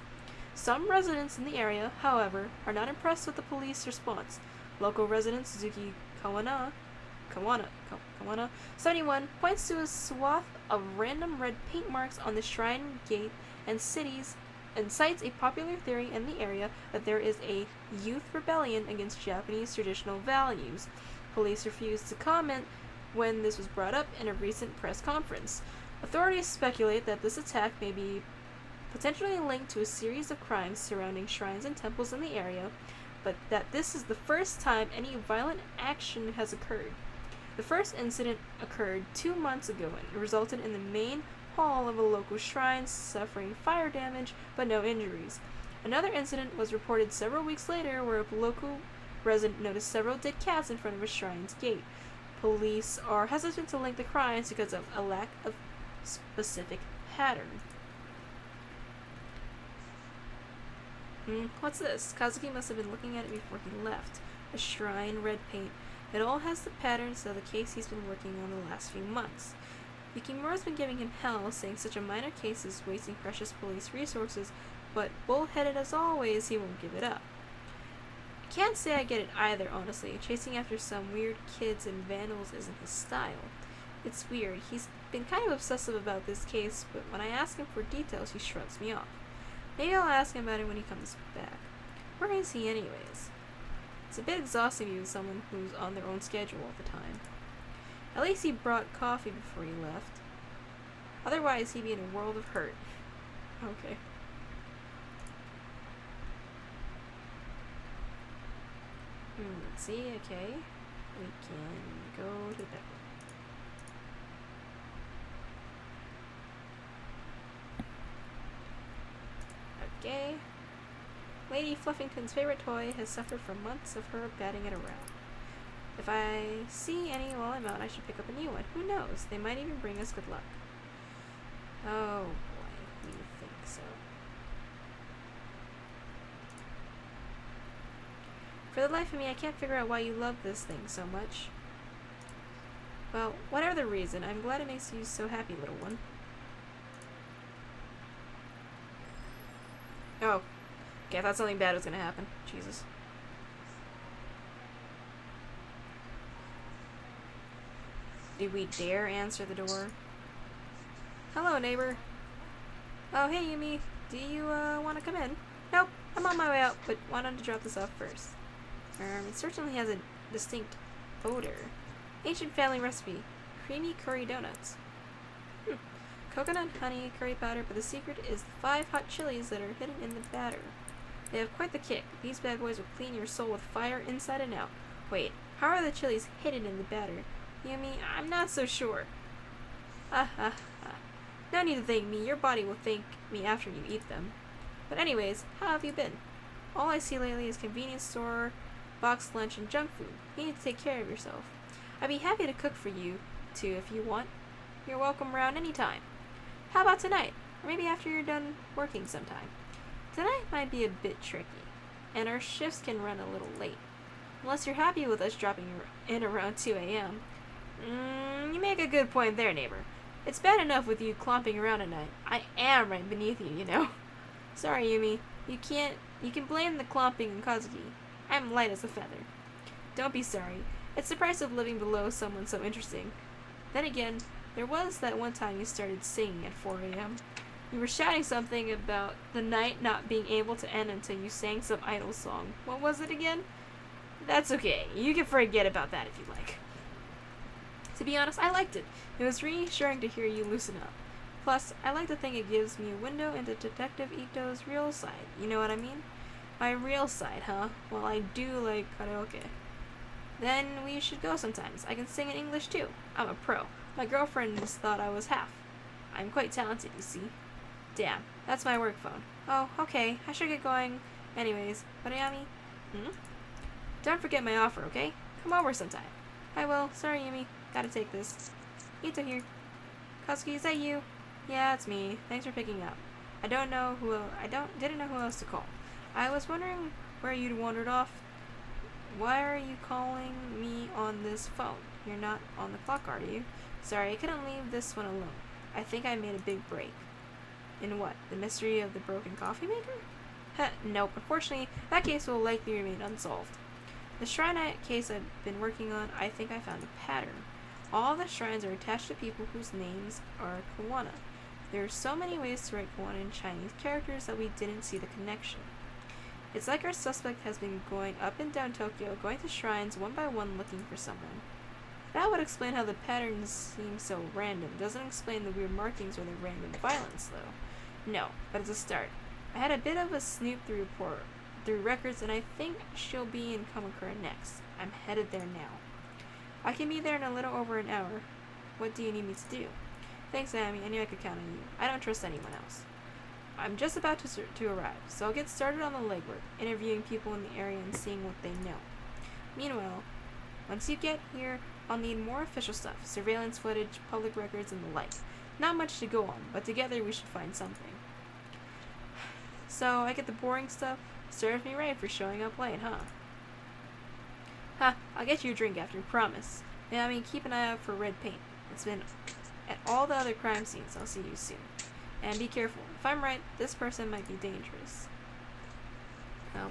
Some residents in the area, however, are not impressed with the police response. Local resident Suzuki Kawana, 71, points to a swath of random red paint marks on the shrine gate and cites a popular theory in the area that there is a youth rebellion against Japanese traditional values. Police refused to comment when this was brought up in a recent press conference. Authorities speculate that this attack may be potentially linked to a series of crimes surrounding shrines and temples in the area, but that this is the first time any violent action has occurred. The first incident occurred 2 months ago and resulted in the main hall of a local shrine suffering fire damage but no injuries. Another incident was reported several weeks later where a local resident noticed several dead cats in front of a shrine's gate. Police are hesitant to link the crimes because of a lack of specific pattern. What's this? Kazuki must have been looking at it before he left. A shrine, red paint. It all has the patterns of the case he's been working on the last few months. Yukimura's been giving him hell, saying such a minor case is wasting precious police resources, but bullheaded as always, he won't give it up. I can't say I get it either, honestly. Chasing after some weird kids and vandals isn't his style. It's weird. He's been kind of obsessive about this case, but when I ask him for details, he shrugs me off. Maybe I'll ask him about it when he comes back. Where is he anyways? It's a bit exhausting to be with someone who's on their own schedule all the time. At least he brought coffee before he left. Otherwise, he'd be in a world of hurt. Okay. Let's see, okay. We can go to that one. Okay. Lady Fluffington's favorite toy has suffered from months of her batting it around. If I see any while I'm out, I should pick up a new one. Who knows? They might even bring us good luck. Oh boy, you think so? For the life of me, I can't figure out why you love this thing so much. Well, whatever the reason, I'm glad it makes you so happy, little one. Oh. Okay, I thought something bad was gonna happen. Jesus. Do we dare answer the door? Hello, neighbor. Oh, hey, Yumi. Do you, want to come in? Nope, I'm on my way out, but wanted to drop this off first. It certainly has a distinct odor. Ancient family recipe. Creamy curry donuts. Coconut, honey, curry powder, but the secret is the 5 hot chilies that are hidden in the batter. They have quite the kick. These bad boys will clean your soul with fire inside and out. Wait, how are the chilies hidden in the batter? Yumi, I'm not so sure. No need to thank me. Your body will thank me after you eat them. But anyways, how have you been? All I see lately is convenience store, boxed lunch, and junk food. You need to take care of yourself. I'd be happy to cook for you, too, if you want. You're welcome around any time. How about tonight? Or maybe after you're done working sometime. Tonight might be a bit tricky, and our shifts can run a little late. Unless you're happy with us dropping in around 2 a.m. You make a good point there, neighbor. It's bad enough with you clomping around at night. I am right beneath you, you know. Sorry, Yumi. You can blame the clomping on Kazuki. I'm light as a feather. Don't be sorry. It's the price of living below someone so interesting. Then again, there was that one time you started singing at 4 a.m. You were shouting something about the night not being able to end until you sang some idol song. What was it again? That's okay. You can forget about that if you like. To be honest, I liked it. It was reassuring to hear you loosen up. Plus, I like to think it gives me a window into Detective Ito's real side. You know what I mean? My real side, huh? Well, I do like karaoke. Then we should go sometimes. I can sing in English too. I'm a pro. My girlfriends thought I was half. I'm quite talented, you see. Damn, that's my work phone. Oh, okay. I should get going. Anyways, Mariami? Don't forget my offer, okay? Come over sometime. I will. Sorry, Yumi. Gotta take this. Ito here. Kazuki, is that you? Yeah, it's me. Thanks for picking up. didn't know who else to call. I was wondering where you'd wandered off. Why are you calling me on this phone? You're not on the clock, are you? Sorry, I couldn't leave this one alone. I think I made a big break. In what? The mystery of the broken coffee maker? Nope. Unfortunately, that case will likely remain unsolved. The shrine case I've been working on, I think I found a pattern. All the shrines are attached to people whose names are Kawana. There are so many ways to write Kawana in Chinese characters that we didn't see the connection. It's like our suspect has been going up and down Tokyo, going to shrines one by one looking for someone. That would explain how the patterns seem so random. Doesn't explain the weird markings or the random violence, though. No, but it's a start. I had a bit of a snoop through records, and I think she'll be in Kamakura next. I'm headed there now. I can be there in a little over an hour. What do you need me to do? Thanks, Amy. I knew I could count on you. I don't trust anyone else. I'm just about to arrive, so I'll get started on the legwork, interviewing people in the area and seeing what they know. Meanwhile, once you get here, I'll need more official stuff, surveillance footage, public records, and the like. Not much to go on, but together we should find something. So, I get the boring stuff. Serves me right for showing up late, huh? I'll get you a drink after, promise. Yeah, I mean, keep an eye out for red paint. It's been at all the other crime scenes. I'll see you soon. And be careful. If I'm right, this person might be dangerous. Oh boy.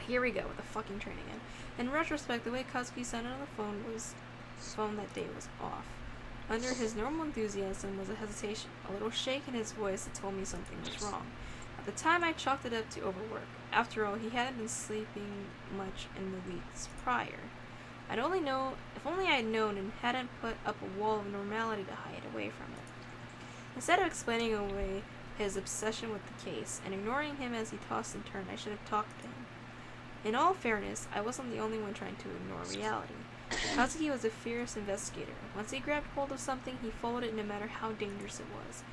Here we go with the fucking train again. In retrospect, the way Kazuki sounded on the phone that day was off. Under his normal enthusiasm was a hesitation, a little shake in his voice that told me something was wrong. At the time, I chalked it up to overwork. After all, he hadn't been sleeping much in the weeks prior. If only I had known and hadn't put up a wall of normality to hide away from it. Instead of explaining away his obsession with the case and ignoring him as he tossed and turned, I should have talked to him. In all fairness, I wasn't the only one trying to ignore reality. Kazuki was a fierce investigator. Once he grabbed hold of something, he followed it no matter how dangerous it was.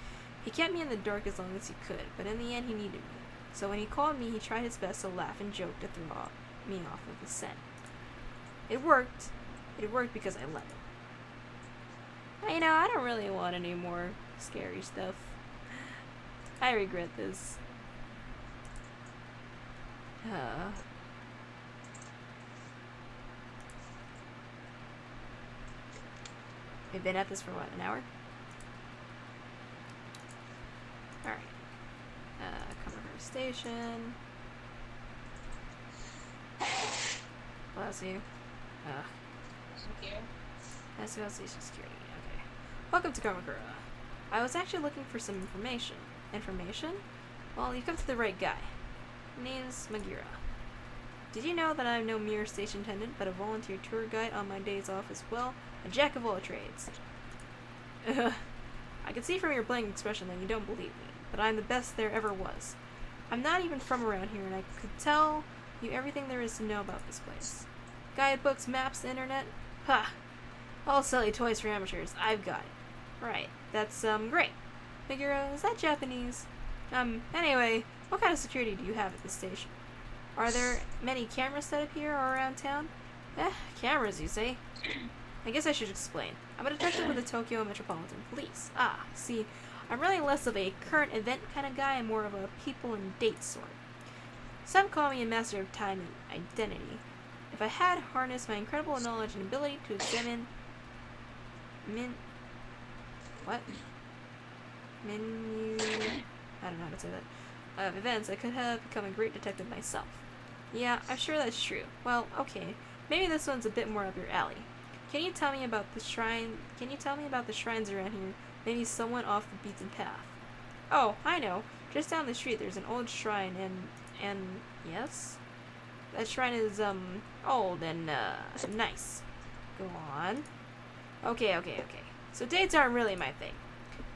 He kept me in the dark as long as he could, but in the end he needed me. So when he called me, he tried his best to laugh and joke to throw me off of the scent. It worked. It worked because I let it. I don't really want any more scary stuff. I regret this. We've been at this for what, an hour? Alright. Kamakura Station. Bless you. SOL Station Security. Okay. Welcome to Kamakura. I was actually looking for some information. Information? Well, you've come to the right guy. Name's Magira. Did you know that I'm no mere station attendant, but a volunteer tour guide on my days off as well? A jack of all trades. I can see from your blank expression that you don't believe me, but I'm the best there ever was. I'm not even from around here, and I could tell you everything there is to know about this place. Guidebooks, maps, the internet? Ha! I'll sell you toys for amateurs. I've got it. Right. That's, great. Figura, is that Japanese? Anyway, what kind of security do you have at this station? Are there many cameras set up here or around town? Cameras, you say? I guess I should explain. I'm a detective with the Tokyo Metropolitan Police. See, I'm really less of a current event kind of guy and more of a people and date sort. Some call me a master of time and identity. If I had harnessed my incredible knowledge and ability to examine I don't know how to say that. Events, I could have become a great detective myself. Yeah, I'm sure that's true. Well, okay. Maybe this one's a bit more up your alley. Can you tell me about the shrine? Can you tell me about the shrines around here? Maybe someone off the beaten path. Oh, I know. Just down the street there's an old shrine and yes? That shrine is old and nice. Go on. Okay. So dates aren't really my thing.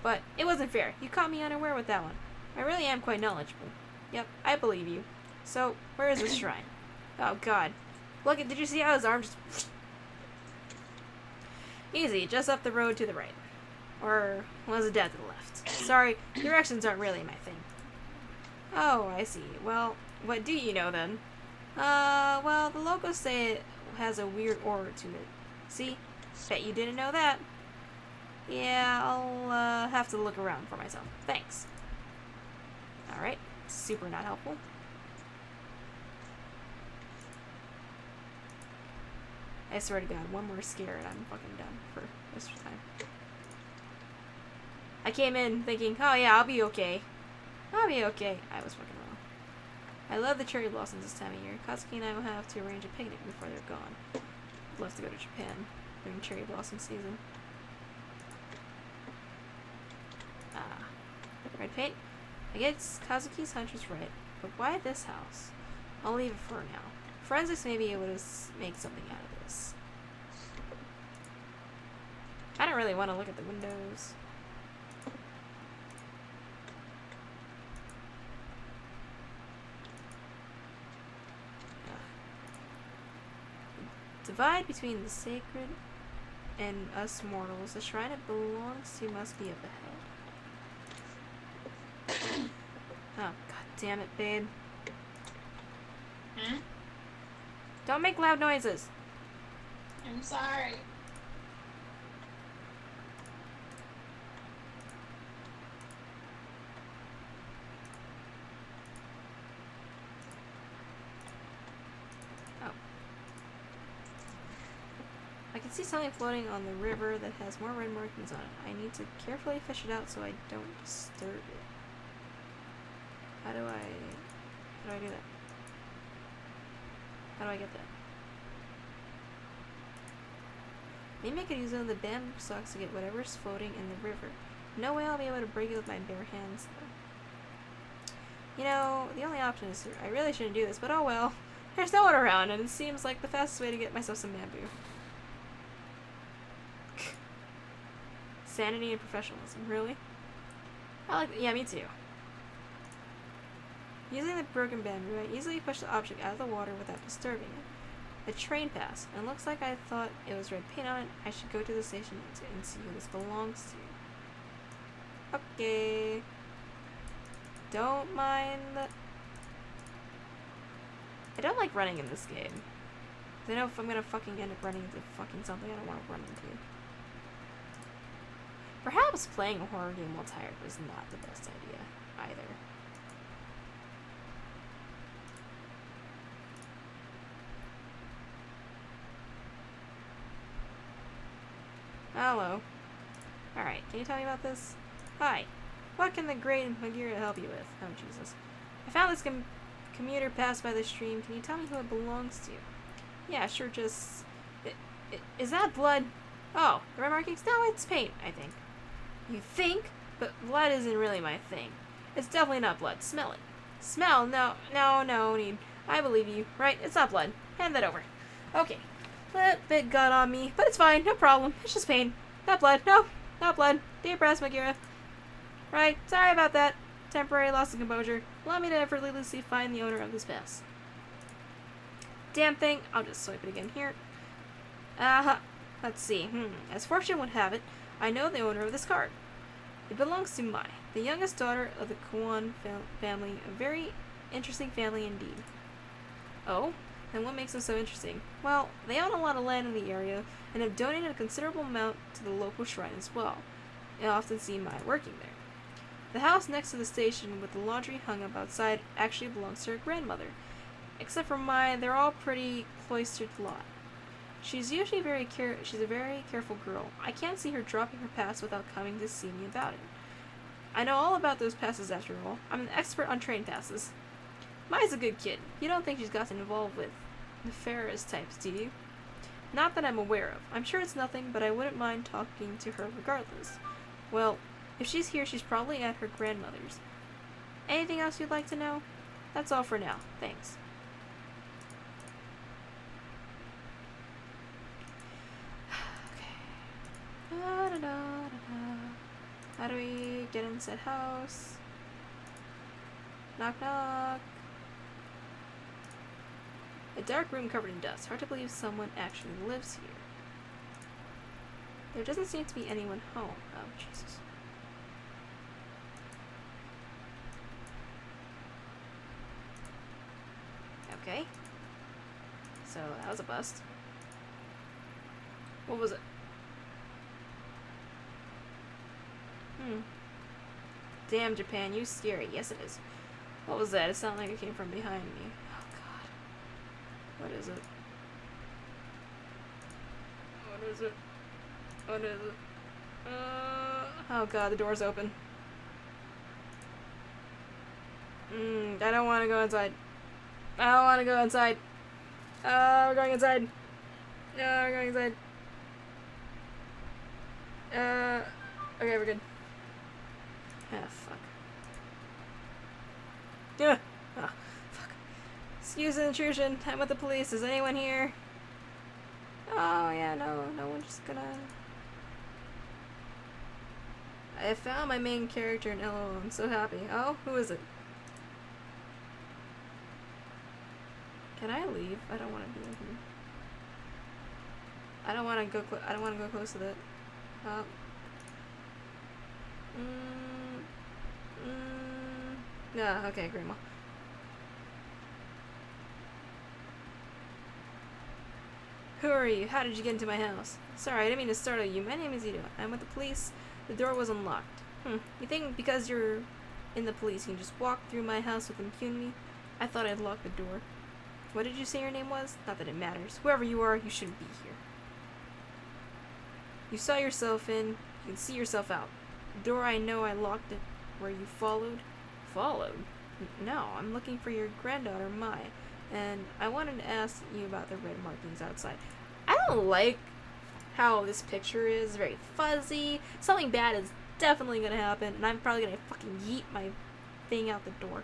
But it wasn't fair. You caught me unaware with that one. I really am quite knowledgeable. Yep, I believe you. So, where is this shrine? Oh god. Look, did you see how his arm just... Easy, just up the road to the right. Or was it dead to the left? Sorry, directions aren't really my thing. Oh, I see. Well, what do you know then? Well, the locals say it has a weird aura to it. See? Bet you didn't know that. Yeah, I'll have to look around for myself. Thanks. Alright. Super not helpful. I swear to God, one more scare and I'm fucking done for this time. I came in thinking, oh yeah, I'll be okay. I'll be okay. I was fucking wrong. I love the cherry blossoms this time of year. Katsuki and I will have to arrange a picnic before they're gone. I'd love to go to Japan during cherry blossom season. Ah. Red paint? I guess Kazuki's hunch was right, but why this house? I'll leave it for now. Forensics may be able to make something out of this. I don't really want to look at the windows. Divide between the sacred and us mortals. The shrine it belongs to must be up ahead. Oh, god damn it, babe. Hmm? Don't make loud noises. I'm sorry. I can see something floating on the river that has more red markings on it. I need to carefully fish it out so I don't disturb it. How do I do that? How do I get that? Maybe I could use one of the bamboo stalks to get whatever's floating in the river. No way I'll be able to break it with my bare hands, though. You know, the only option is I really shouldn't do this, but oh well. There's no one around, and it seems like the fastest way to get myself some bamboo. Sanity and professionalism, really? I like that. Yeah, me too. Using the broken bamboo, I easily push the object out of the water without disturbing it. A train passed, and looks like I thought it was red paint on it. I should go to the station and see who this belongs to. Okay. Don't mind the... I don't like running in this game. I know if I'm gonna fucking end up running into fucking something I don't want to run into. Perhaps playing a horror game while tired was not the best idea, either. Hello. Alright, can you tell me about this? Hi. What can the great Magira help you with? Oh, Jesus. I found this commuter pass by the stream. Can you tell me who it belongs to? Yeah, sure, just... Is that blood? Oh, the red markings? No, it's paint, I think. You think? But blood isn't really my thing. It's definitely not blood. Smell it. Smell? No need. I believe you. Right, it's not blood. Hand that over. Okay. That bit got on me, but it's fine. No problem. It's just pain. Not blood. No, not blood. Dear Brass Magira. Right, sorry about that. Temporary loss of composure. Allow me to effortlessly find the owner of this pass. Damn thing. I'll just swipe it again here. Let's see. As fortune would have it, I know the owner of this card. It belongs to Mai, the youngest daughter of the Kwan family, a very interesting family indeed. Oh? And what makes them so interesting? Well, they own a lot of land in the area and have donated a considerable amount to the local shrine as well. I often see Mai working there. The house next to the station with the laundry hung up outside actually belongs to her grandmother. Except for Mai, they're all pretty cloistered lot. She's usually she's a very careful girl. I can't see her dropping her pass without coming to see me about it. I know all about those passes after all. I'm an expert on train passes. Mai's a good kid. You don't think she's gotten involved with nefarious types, do you? Not that I'm aware of. I'm sure it's nothing, but I wouldn't mind talking to her regardless. Well, if she's here, she's probably at her grandmother's. Anything else you'd like to know? That's all for now. Thanks. How do we get in said house? Knock knock. A dark room covered in dust. Hard to believe someone actually lives here. There doesn't seem to be anyone home. Oh, Jesus. Okay. So, that was a bust. What was it? Damn, Japan, you scary. Yes, it is. What was that? It sounded like it came from behind me. Oh, God. What is it? What is it? What is it? Oh, God, the door's open. I don't want to go inside. I don't want to go inside. We're going inside. No, we're going inside. Okay, we're good. Ah, fuck. Yeah. Ah, fuck. Excuse the intrusion. I'm with the police. Is anyone here? Oh, yeah, no one's just gonna... I found my main character in LOL. I'm so happy. Oh, who is it? Can I leave? I don't want to be in here. I don't want to go. I don't want to go close to that. Oh. Yeah. Okay, Grandma. Who are you? How did you get into my house? Sorry, I didn't mean to startle you. My name is Ito. I'm with the police. The door was unlocked. You think because you're in the police you can just walk through my house with impunity? I thought I'd lock the door. What did you say your name was? Not that it matters. Whoever you are, you shouldn't be here. You saw yourself in. You can see yourself out. The door, I know I locked it. Where you followed? Followed? No, I'm looking for your granddaughter, Mai. And I wanted to ask you about the red markings outside. I don't like how this picture is. Very fuzzy. Something bad is definitely gonna happen. And I'm probably gonna fucking yeet my thing out the door.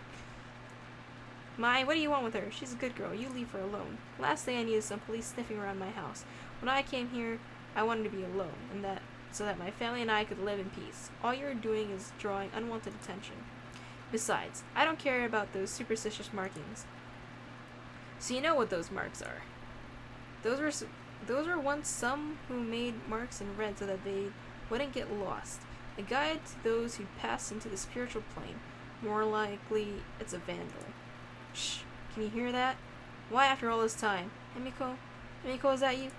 Mai, what do you want with her? She's a good girl. You leave her alone. Last thing I need is some police sniffing around my house. When I came here, I wanted to be alone, and so that my family and I could live in peace. All you're doing is drawing unwanted attention. Besides, I don't care about those superstitious markings. So you know what those marks are. Those were once some who made marks in red so that they wouldn't get lost. A guide to those who passed into the spiritual plane. More likely, it's a vandal. Shh, can you hear that? Why after all this time? Himiko, is that you?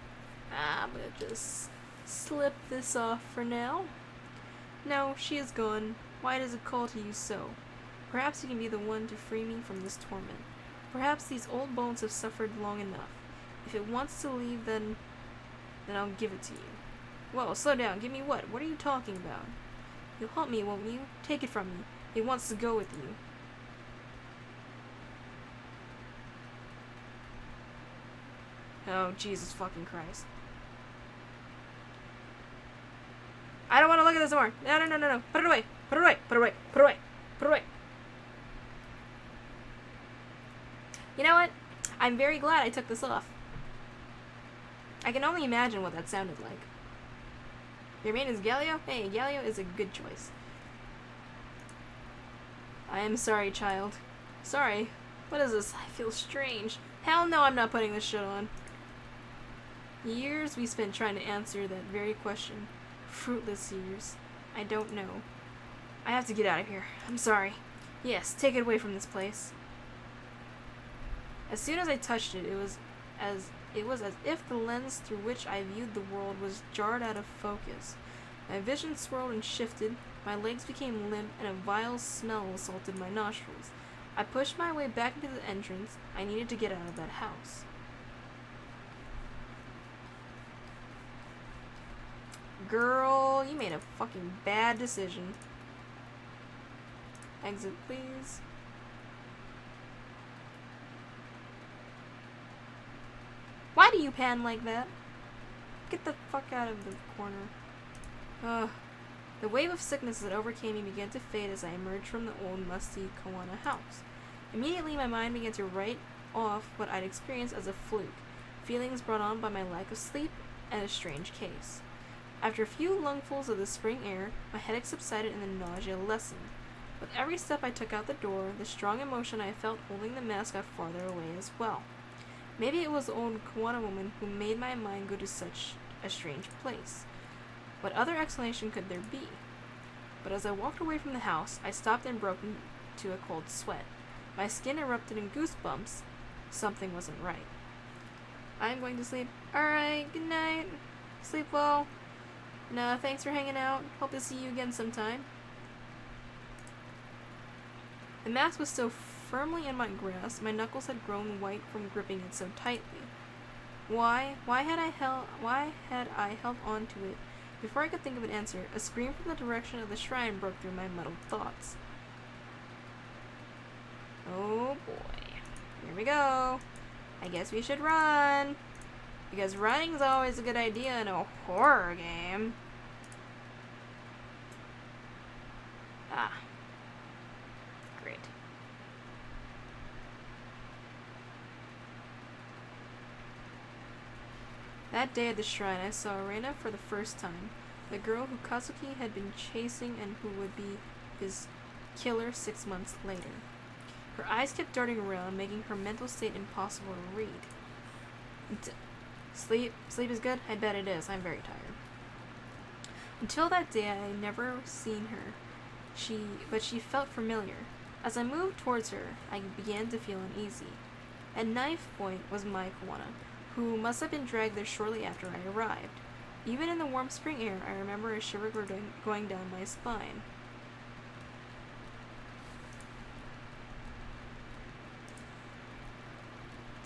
I'm gonna just slip this off for now. No, she is gone. Why does it call to you so? Perhaps you can be the one to free me from this torment. Perhaps these old bones have suffered long enough. If it wants to leave, then I'll give it to you. Whoa, slow down. Give me what? What are you talking about? You'll help me, won't you? Take it from me. It wants to go with you. Oh, Jesus fucking Christ. I don't want to look at this more. No. Put it away. Put it away. Put it away. Put it away. Put it away. You know what? I'm very glad I took this off. I can only imagine what that sounded like. Your name is Galio? Hey, Galio is a good choice. I am sorry, child. Sorry. What is this? I feel strange. Hell no, I'm not putting this shit on. Years we spent trying to answer that very question. Fruitless years. I don't know. I have to get out of here. I'm sorry. Yes, take it away from this place. As soon as I touched it, it was as if the lens through which I viewed the world was jarred out of focus. My vision swirled and shifted, my legs became limp, and a vile smell assaulted my nostrils. I pushed my way back into the entrance. I needed to get out of that house. Girl, you made a fucking bad decision. Exit, please. Why do you pan like that? Get the fuck out of the corner. Ugh. The wave of sickness that overcame me began to fade as I emerged from the old, musty Kawana house. Immediately, my mind began to write off what I'd experienced as a fluke, feelings brought on by my lack of sleep, and a strange case. After a few lungfuls of the spring air, my headache subsided and the nausea lessened. With every step I took out the door, the strong emotion I felt holding the mask got farther away as well. Maybe it was the old Kawana woman who made my mind go to such a strange place. What other explanation could there be? But as I walked away from the house, I stopped and broke into a cold sweat. My skin erupted in goosebumps. Something wasn't right. I'm going to sleep. Alright, good night. Sleep well. Nah, thanks for hanging out. Hope to see you again sometime. The mask was still firmly in my grasp. My knuckles had grown white from gripping it so tightly. Why had I held on to it? Before I could think of an answer, a scream from the direction of the shrine broke through my muddled thoughts. Oh boy. Here we go. I guess we should run. Because running's always a good idea in a horror game. Ah. Great. That day at the shrine, I saw Reina for the first time. The girl who Kazuki had been chasing and who would be his killer 6 months later. Her eyes kept darting around, making her mental state impossible to read. Sleep is good? I bet it is. I'm very tired. Until that day, I had never seen her. But she felt familiar. As I moved towards her, I began to feel uneasy. At knife point was Mai Kawana, who must have been dragged there shortly after I arrived. Even in the warm spring air, I remember a shiver going down my spine.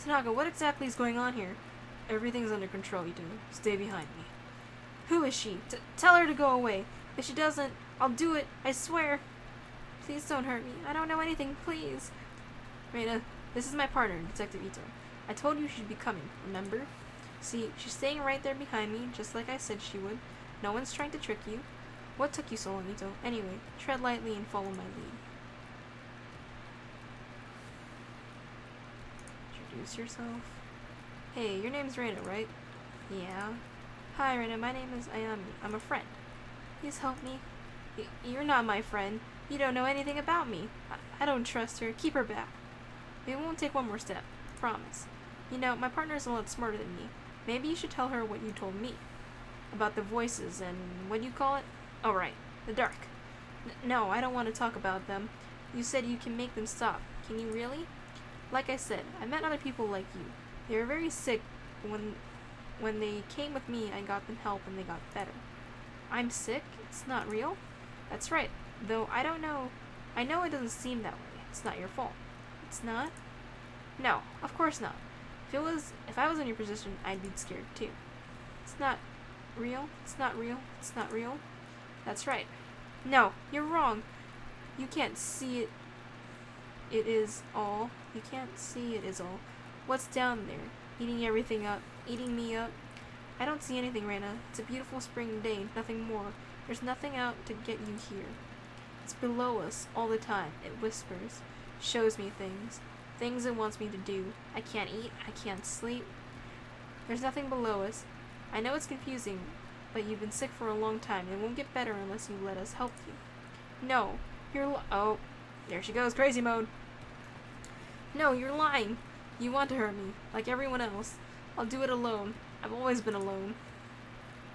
Tanaka, what exactly is going on here? Everything's under control, Ito. Stay behind me. Who is she? Tell her to go away. If she doesn't, I'll do it. I swear. Please don't hurt me. I don't know anything. Please. Reina, this is my partner, Detective Ito. I told you she'd be coming, remember? See, she's staying right there behind me, just like I said she would. No one's trying to trick you. What took you so long, Ito? Anyway, tread lightly and follow my lead. Introduce yourself. Hey, your name's Reina, right? Yeah. Hi, Reina. My name is Ayami. I'm a friend. Please help me. You're not my friend. You don't know anything about me. I don't trust her. Keep her back. We won't take one more step. Promise. You know, my partner's a lot smarter than me. Maybe you should tell her what you told me. About the voices and what do you call it? Oh, right. The dark. No, I don't want to talk about them. You said you can make them stop. Can you really? Like I said, I met other people like you. They were very sick. When they came with me, I got them help and they got better. I'm sick? It's not real? That's right. Though I don't know. I know it doesn't seem that way. It's not your fault. It's not? No, of course not. If I was in your position, I'd be scared too. It's not real. It's not real. It's not real. That's right. No, you're wrong. You can't see it. It is all. You can't see it is all. What's down there? Eating everything up. Eating me up. I don't see anything, Reina. It's a beautiful spring day, nothing more. There's nothing out to get you here. It's below us all the time. It whispers. Shows me things. Things it wants me to do. I can't eat. I can't sleep. There's nothing below us. I know it's confusing, but you've been sick for a long time. It won't get better unless you let us help you. No. Oh, there she goes, crazy mode. No, you're lying. You want to hurt me, like everyone else. I'll do it alone. I've always been alone.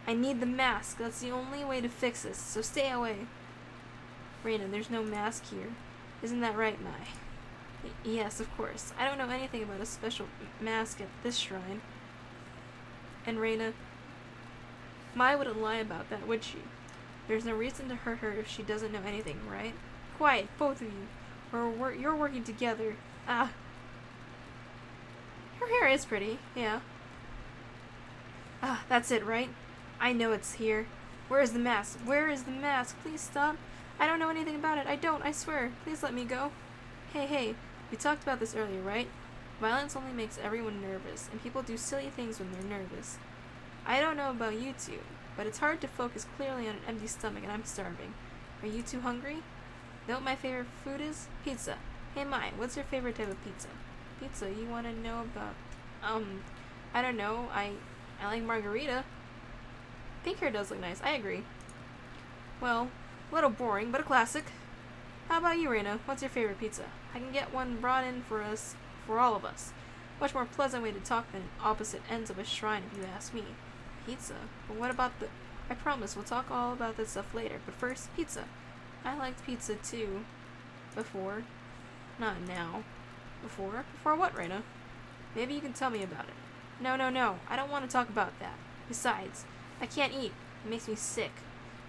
I need the mask. That's the only way to fix this, so stay away. Reina, there's no mask here. Isn't that right, Mai? Yes, of course. I don't know anything about a special mask at this shrine. And Reina, Mai wouldn't lie about that, would she? There's no reason to hurt her if she doesn't know anything, right? Quiet, both of you. Or you're working together. Ah. Her hair is pretty, yeah. Ah, that's it, right? I know it's here. Where is the mask? Where is the mask? Please stop. I don't know anything about it. I don't, I swear. Please let me go. Hey, we talked about this earlier, right? Violence only makes everyone nervous, and people do silly things when they're nervous. I don't know about you two, but it's hard to focus clearly on an empty stomach, and I'm starving. Are you two hungry? Know what my favorite food is? Pizza. Hey, Mai, what's your favorite type of pizza? Pizza, you want to know about... I don't know. I like margarita. Pink hair does look nice. I agree. Well, a little boring, but a classic. How about you, Reina? What's your favorite pizza? I can get one brought in for all of us. Much more pleasant way to talk than opposite ends of a shrine, if you ask me. Pizza? But what about the... I promise, we'll talk all about that stuff later. But first, pizza. I liked pizza, too. Before. Not now. Before? Before what, Reina? Maybe you can tell me about it. No. I don't want to talk about that. Besides, I can't eat. It makes me sick.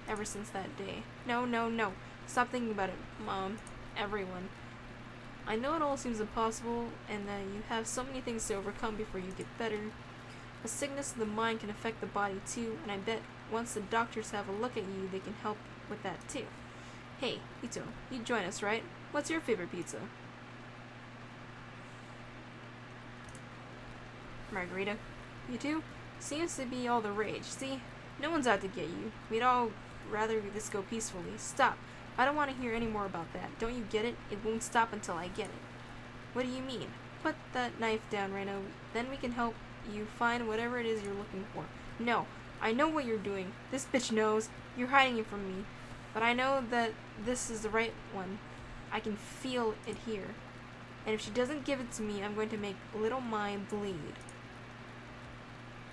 Ever since that day. No, no, no. Stop thinking about it, Mom. Everyone. I know it all seems impossible, and that you have so many things to overcome before you get better. A sickness of the mind can affect the body too, and I bet once the doctors have a look at you, they can help with that too. Hey, Ito, you join us, right? What's your favorite pizza? Margarita. You too? Seems to be all the rage. See? No one's out to get you. We'd all rather this go peacefully. Stop. I don't want to hear any more about that. Don't you get it? It won't stop until I get it. What do you mean? Put that knife down, Reno. Then we can help you find whatever it is you're looking for. No. I know what you're doing. This bitch knows. You're hiding it from me. But I know that this is the right one. I can feel it here. And if she doesn't give it to me, I'm going to make little Mai bleed.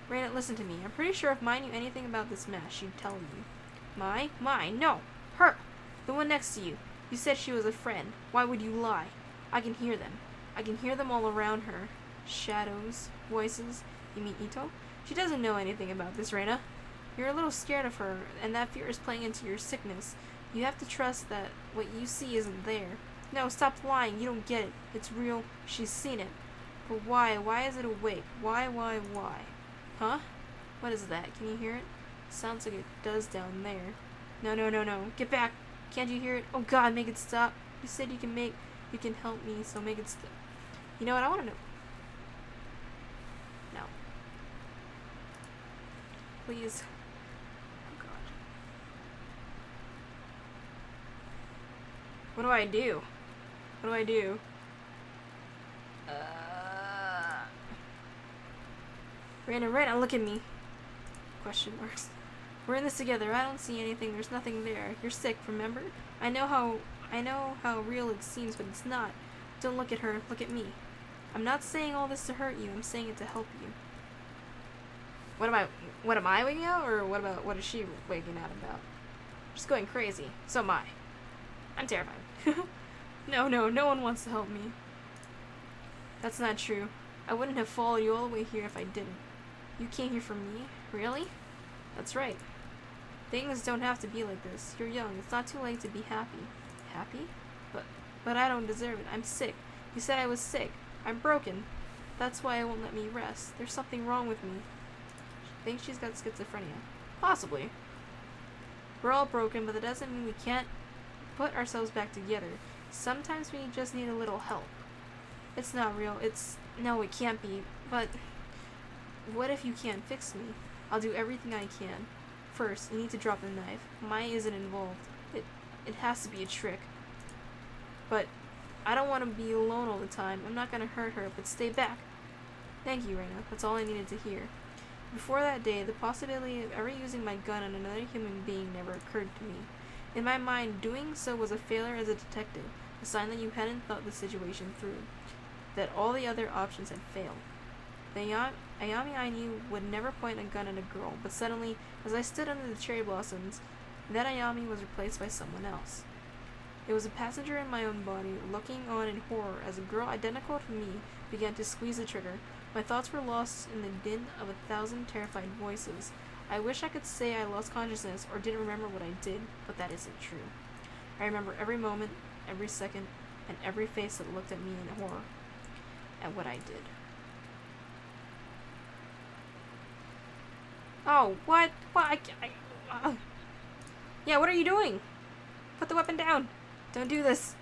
Rena, listen to me. I'm pretty sure if Mai knew anything about this mess, she'd tell you. Mai? No! Her! The one next to you. You said she was a friend. Why would you lie? I can hear them. I can hear them all around her. Shadows. Voices. You mean Ito? She doesn't know anything about this, Rena. You're a little scared of her, and that fear is playing into your sickness. You have to trust that what you see isn't there. No, stop lying. You don't get it. It's real. She's seen it. But why? Why is it awake? Why? Huh? What is that? Can you hear it? Sounds like it does down there. No. Get back. Can't you hear it? Oh God, make it stop. You said you can help me, so make it stop. You know what? I want to know. No. Please. Oh God. What do I do? Rena, look at me. Question marks. We're in this together. I don't see anything. There's nothing there. You're sick, remember? I know how real it seems, but it's not. Don't look at her. Look at me. I'm not saying all this to hurt you. I'm saying it to help you. What am I waking out, or what is she waking out about? She's going crazy. So am I. I'm terrified. No one wants to help me. That's not true. I wouldn't have followed you all the way here if I didn't. You came here for me? Really? That's right. Things don't have to be like this. You're young. It's not too late to be happy. Happy? But I don't deserve it. I'm sick. You said I was sick. I'm broken. That's why it won't let me rest. There's something wrong with me. I think she's got schizophrenia. Possibly. We're all broken, but that doesn't mean we can't put ourselves back together. Sometimes we just need a little help. It's not real. No, it can't be. But what if you can't fix me? I'll do everything I can. First, you need to drop the knife. Maya isn't involved. It has to be a trick. But I don't want to be alone all the time. I'm not going to hurt her, but stay back. Thank you, Reina. That's all I needed to hear. Before that day, the possibility of ever using my gun on another human being never occurred to me. In my mind, doing so was a failure as a detective, a sign that you hadn't thought the situation through, that all the other options had failed. The Ayami I knew would never point a gun at a girl, but suddenly, as I stood under the cherry blossoms, that Ayami was replaced by someone else. It was a passenger in my own body, looking on in horror as a girl identical to me began to squeeze the trigger. My thoughts were lost in the din of 1,000 terrified voices. I wish I could say I lost consciousness or didn't remember what I did, but that isn't true. I remember every moment, every second, and every face that looked at me in horror at what I did. Oh, what? Yeah, what are you doing? Put the weapon down! Don't do this!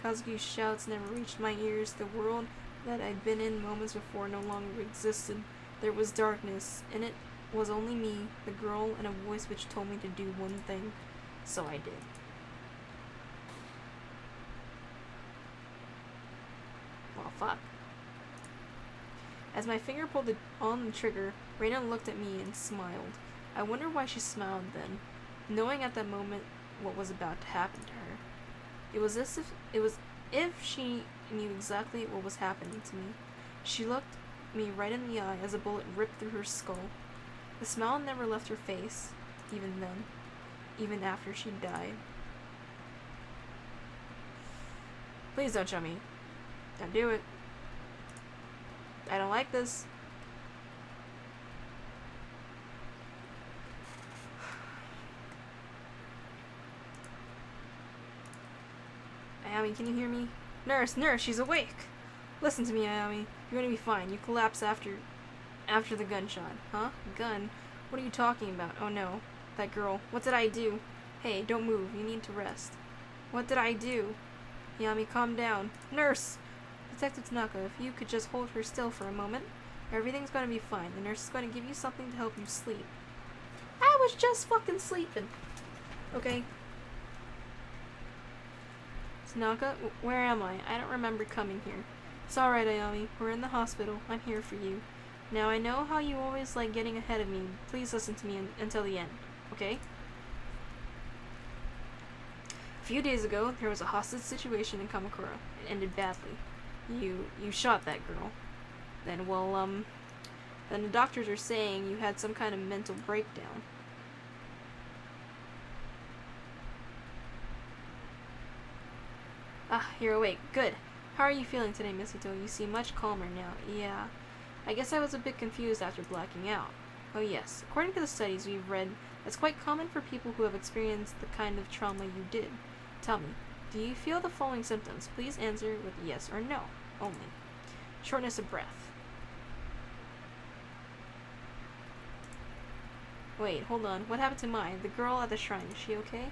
Kazuki's shouts never reached my ears. The world that I'd been in moments before no longer existed. There was darkness. In it was only me, the girl, and a voice which told me to do one thing. So I did. Well, fuck. As my finger pulled on the trigger, Reina looked at me and smiled. I wonder why she smiled then, knowing at that moment what was about to happen to her. It was if she knew exactly what was happening to me. She looked me right in the eye as a bullet ripped through her skull. The smile never left her face, even then, even after she died. Please don't show me. Don't do it. I don't like this. Ayami, can you hear me? Nurse, she's awake! Listen to me, Ayami. You're gonna be fine. You collapse after the gunshot. Huh? Gun? What are you talking about? Oh no. That girl. What did I do? Hey, don't move. You need to rest. What did I do? Ayami, calm down. Nurse! Detective Tanaka, if you could just hold her still for a moment. Everything's gonna be fine. The nurse is gonna give you something to help you sleep. I was just fucking sleeping. Okay. Tanaka, where am I? I don't remember coming here. It's alright, Ayami. We're in the hospital. I'm here for you. Now, I know how you always like getting ahead of me. Please listen to me until the end, okay? A few days ago, there was a hostage situation in Kamakura. It ended badly. You shot that girl. Then the doctors are saying you had some kind of mental breakdown. Ah, you're awake. Good. How are you feeling today, Miss Ito? You seem much calmer now. Yeah. I guess I was a bit confused after blacking out. Oh yes. According to the studies we've read, it's quite common for people who have experienced the kind of trauma you did. Tell me, do you feel the following symptoms? Please answer with yes or no only. Shortness of breath. Wait, hold on. What happened to mine? The girl at the shrine. Is she okay?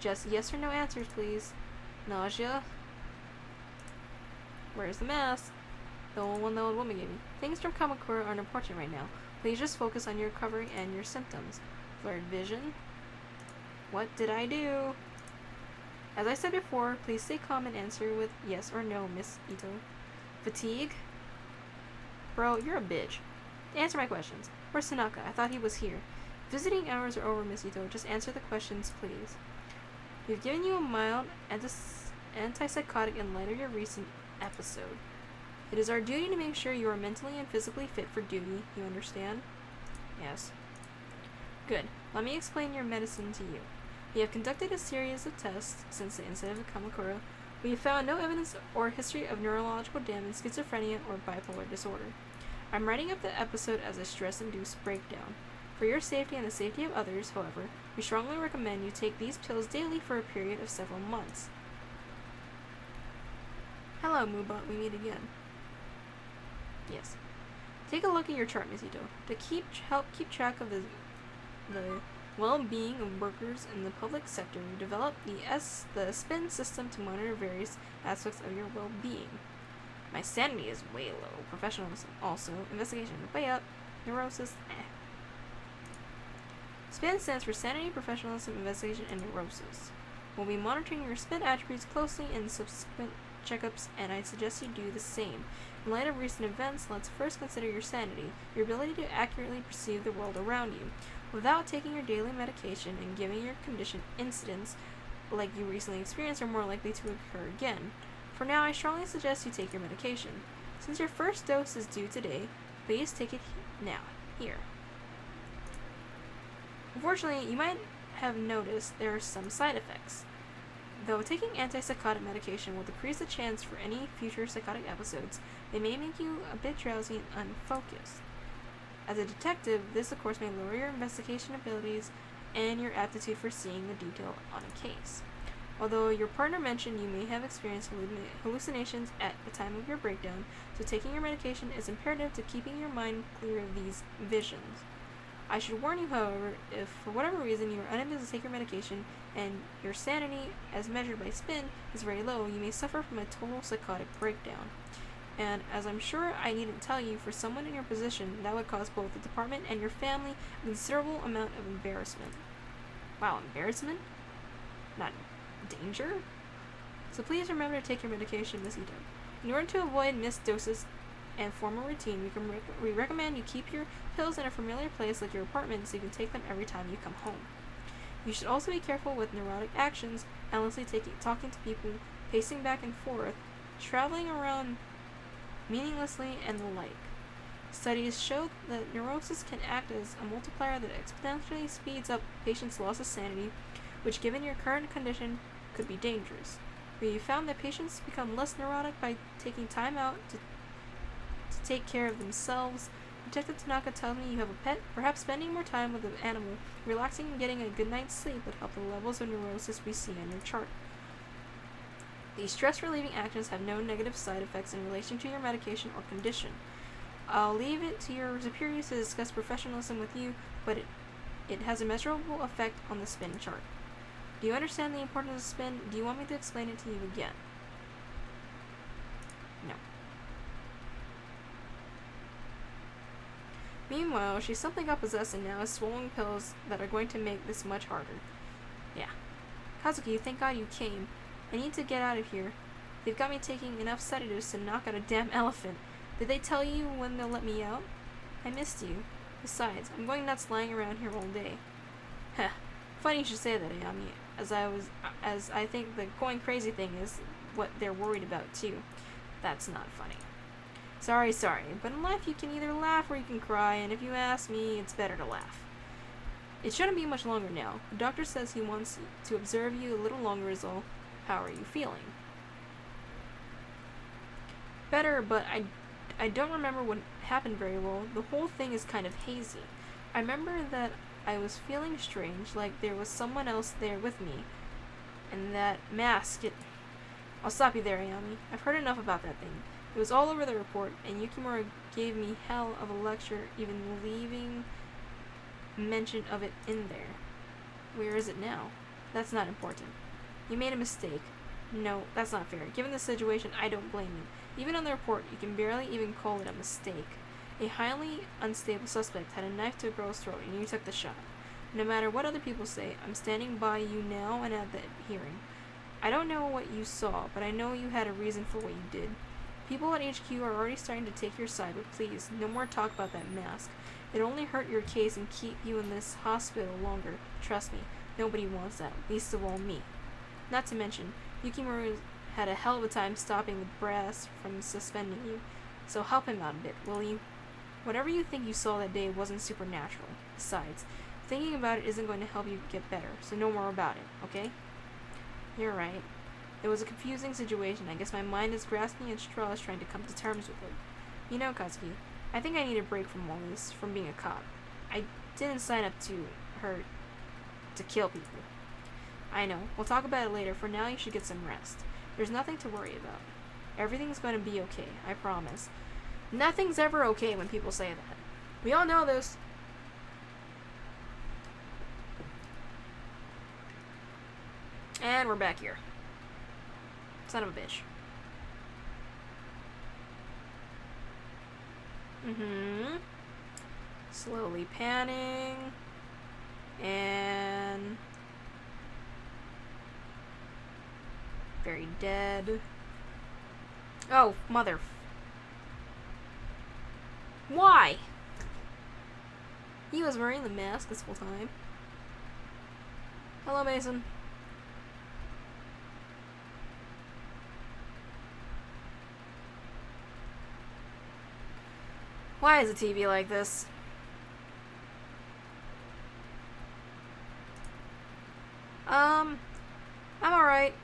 Just yes or no answers, please. Nausea. Where's the mask? The old one the old woman gave me. Things from Kamakura aren't important right now. Please just focus on your recovery and your symptoms. Blurred vision. What did I do? As I said before, please stay calm and answer with yes or no, Miss Ito. Fatigue? Bro, you're a bitch. Answer my questions. Where's Tanaka? I thought he was here. Visiting hours are over, Miss Ito. Just answer the questions, please. We've given you a mild antipsychotic in light of your recent episode. It is our duty to make sure you are mentally and physically fit for duty. You understand? Yes. Good. Let me explain your medicine to you. We have conducted a series of tests since the incident of Kamakura. We have found no evidence or history of neurological damage, schizophrenia, or bipolar disorder. I'm writing up the episode as a stress-induced breakdown. For your safety and the safety of others, however, we strongly recommend you take these pills daily for a period of several months. Hello, Mubot. We meet again. Yes. Take a look at your chart, Miss Ito. To help keep track of the well-being of workers in the public sector, we developed the SPIN system to monitor various aspects of your well-being. My sanity is way low. Professionalism also. Investigation way up. Neurosis, SPIN stands for Sanity, Professionalism, Investigation, and Neurosis. We'll be monitoring your SPIN attributes closely in subsequent checkups, and I suggest you do the same. In light of recent events, let's first consider your sanity, your ability to accurately perceive the world around you. Without taking your daily medication and giving your condition incidents like you recently experienced are more likely to occur again. For now, I strongly suggest you take your medication. Since your first dose is due today, please take it now, here. Unfortunately, you might have noticed there are some side effects. Though taking antipsychotic medication will decrease the chance for any future psychotic episodes, they may make you a bit drowsy and unfocused. As a detective, this of course may lower your investigation abilities and your aptitude for seeing the detail on a case. Although your partner mentioned you may have experienced hallucinations at the time of your breakdown, so taking your medication is imperative to keeping your mind clear of these visions. I should warn you, however, if for whatever reason you are unable to take your medication and your sanity, as measured by SPIN, is very low, you may suffer from a total psychotic breakdown. And as I'm sure I needn't tell you, for someone in your position, that would cause both the department and your family a considerable amount of embarrassment. Wow, embarrassment? Not danger? So please remember to take your medication, Miss Ito. In order to avoid missed doses and form a routine, we recommend you keep your pills in a familiar place like your apartment so you can take them every time you come home. You should also be careful with neurotic actions, endlessly talking to people, pacing back and forth, traveling around meaninglessly, and the like. Studies show that neurosis can act as a multiplier that exponentially speeds up patients' loss of sanity, which given your current condition could be dangerous. We found that patients become less neurotic by taking time out to take care of themselves. Detective Tanaka tells me you have a pet. Perhaps spending more time with an animal, relaxing and getting a good night's sleep would help the levels of neurosis we see on your chart. These stress-relieving actions have no negative side effects in relation to your medication or condition. I'll leave it to your superiors to discuss professionalism with you, but it has a measurable effect on the spin chart. Do you understand the importance of spin? Do you want me to explain it to you again? No. Meanwhile, she's something got possessed and now is swallowing pills that are going to make this much harder. Yeah. Kazuki, thank God you came. I need to get out of here. They've got me taking enough sedatives to knock out a damn elephant. Did they tell you when they'll let me out? I missed you. Besides, I'm going nuts lying around here all day. Heh. Funny you should say that, Ayami, as I think the going crazy thing is what they're worried about too. That's not funny. Sorry, but in life you can either laugh or you can cry, and if you ask me, it's better to laugh. It shouldn't be much longer now. The doctor says he wants to observe you a little longer is all. How are you feeling? Better, but I don't remember what happened very well. The whole thing is kind of hazy. I remember that I was feeling strange, like there was someone else there with me. And that mask, I'll stop you there, Ayami. I've heard enough about that thing. It was all over the report, and Yukimura gave me hell of a lecture, even leaving mention of it in there. Where is it now? That's not important. You made a mistake. No, that's not fair. Given the situation, I don't blame you. Even on the report, you can barely even call it a mistake. A highly unstable suspect had a knife to a girl's throat, and you took the shot. No matter what other people say, I'm standing by you now and at the hearing. I don't know what you saw, but I know you had a reason for what you did. People at HQ are already starting to take your side, but please, no more talk about that mask. It only hurt your case and keep you in this hospital longer. Trust me, nobody wants that, least of all me. Not to mention, Yukimura had a hell of a time stopping the brass from suspending you, so help him out a bit, will you? Whatever you think you saw that day wasn't supernatural. Besides, thinking about it isn't going to help you get better, so no more about it, okay? You're right. It was a confusing situation. I guess my mind is grasping at straws trying to come to terms with it. You know, Kazuki, I think I need a break from all this, from being a cop. I didn't sign up to kill people. I know. We'll talk about it later. For now, you should get some rest. There's nothing to worry about. Everything's going to be okay. I promise. Nothing's ever okay when people say that. We all know this. And we're back here. Son of a bitch. Slowly panning. And... very dead. Oh, mother... Why? He was wearing the mask this whole time. Hello, Mason. Why is the TV like this? I'm alright.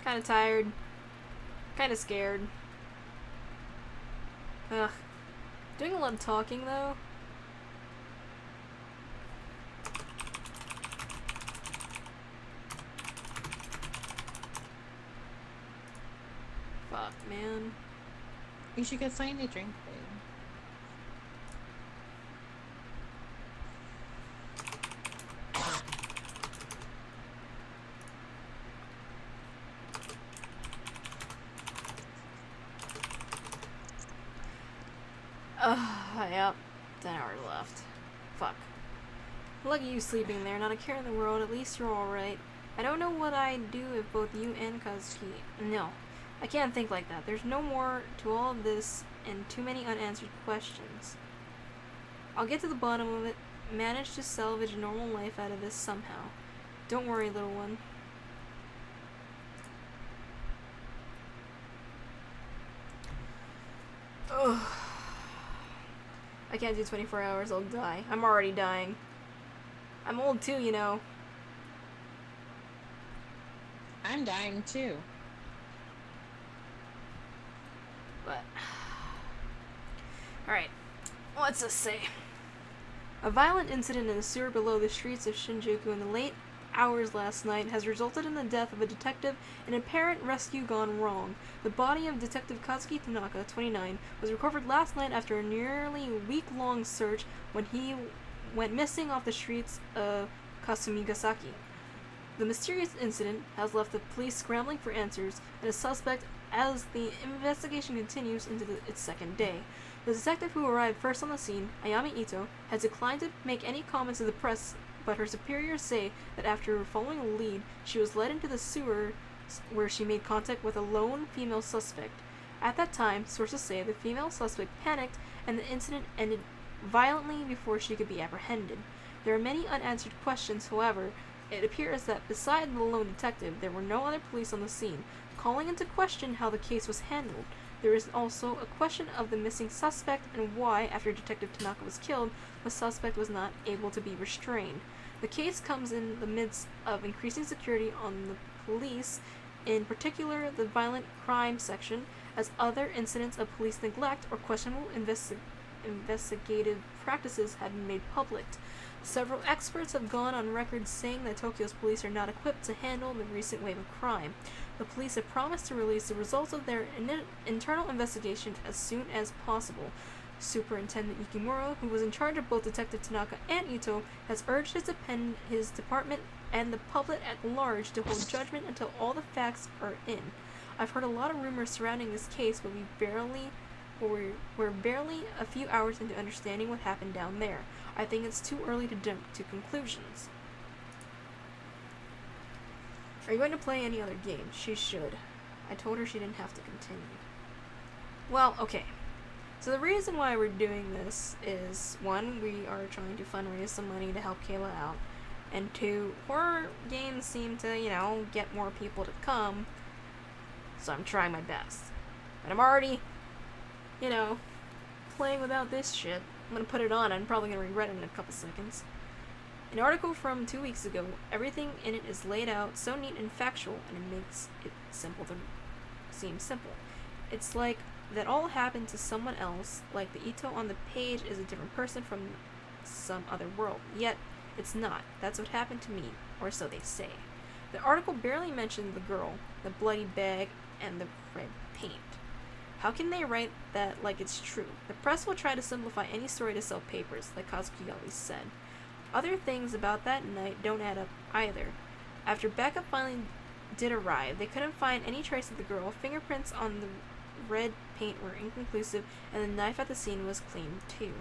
Kinda tired. Kinda scared. Ugh. Doing a lot of talking, though. Fuck, man. You should get something to drink, babe. Yep. 10 hours left. Fuck. Lucky you sleeping there, not a care in the world, at least you're alright. I don't know what I'd do if both you and Kazuki... No. I can't think like that. There's no more to all of this, and too many unanswered questions. I'll get to the bottom of it, manage to salvage a normal life out of this somehow. Don't worry, little one. Ugh. I can't do 24 hours, I'll die. I'm already dying. I'm old too, you know. I'm dying too. But... Alright. What's this say? A violent incident in the sewer below the streets of Shinjuku in the late hours last night has resulted in the death of a detective and apparent rescue gone wrong. The body of Detective Kazuki Tanaka, 29, was recovered last night after a nearly week-long search when he went missing off the streets of Kasumigaseki. The mysterious incident has left the police scrambling for answers and a suspect as the investigation continues into its second day. The detective who arrived first on the scene, Ayami Ito, has declined to make any comments to the press, but her superiors say that after following a lead, she was led into the sewer where she made contact with a lone female suspect. At that time, sources say the female suspect panicked and the incident ended violently before she could be apprehended. There are many unanswered questions, however. It appears that beside the lone detective, there were no other police on the scene, calling into question how the case was handled. There is also a question of the missing suspect and why, after Detective Tanaka was killed, the suspect was not able to be restrained. The case comes in the midst of increasing security on the police, in particular the violent crime section, as other incidents of police neglect or questionable investigative practices have been made public. Several experts have gone on record saying that Tokyo's police are not equipped to handle the recent wave of crime. The police have promised to release the results of their internal investigation as soon as possible. Superintendent Yukimura, who was in charge of both Detective Tanaka and Ito, has urged his department and the public at large to hold judgment until all the facts are in. I've heard a lot of rumors surrounding this case, but we're barely a few hours into understanding what happened down there. I think it's too early to jump to conclusions. Are you going to play any other games? She should. I told her she didn't have to continue. Well, okay. So the reason why we're doing this is, one, we are trying to fundraise some money to help Kayla out, and two, horror games seem to, get more people to come, so I'm trying my best. But I'm already, playing without this shit. I'm gonna put it on, I'm probably gonna regret it in a couple seconds. An article from 2 weeks ago, everything in it is laid out so neat and factual, and it makes it simple to seem simple. It's like that all happened to someone else, like the Ito on the page is a different person from some other world, yet it's not. That's what happened to me, or so they say. The article barely mentioned the girl, the bloody bag, and the red paint. How can they write that like it's true? The press will try to simplify any story to sell papers, like Kazuki always said. Other things about that night don't add up either. After backup finally did arrive, they couldn't find any trace of the girl. Fingerprints on the red paint were inconclusive, and the knife at the scene was clean too.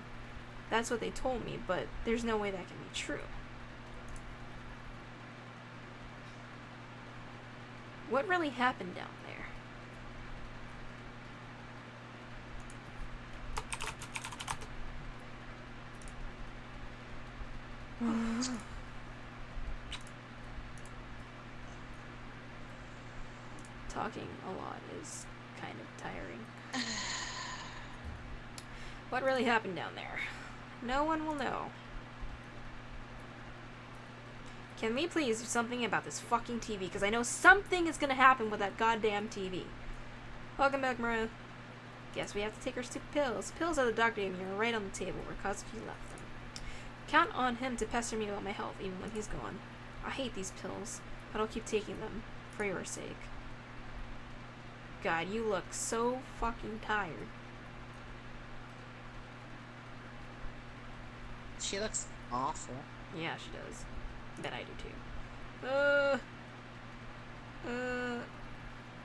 That's what they told me, but there's no way that can be true. What really happened down there? Talking a lot is kind of tiring. What really happened down there? No one will know. Can we please do something about this fucking TV? Because I know something is gonna happen with that goddamn TV. Welcome back, Maria. Guess we have to take her stupid pills. Pills that the doctor gave me are right on the table where Kazuki left them. Count on him to pester me about my health even when he's gone. I hate these pills, but I'll keep taking them for your sake. God, you look so fucking tired. She looks awful. Yeah, she does. Bet I do too.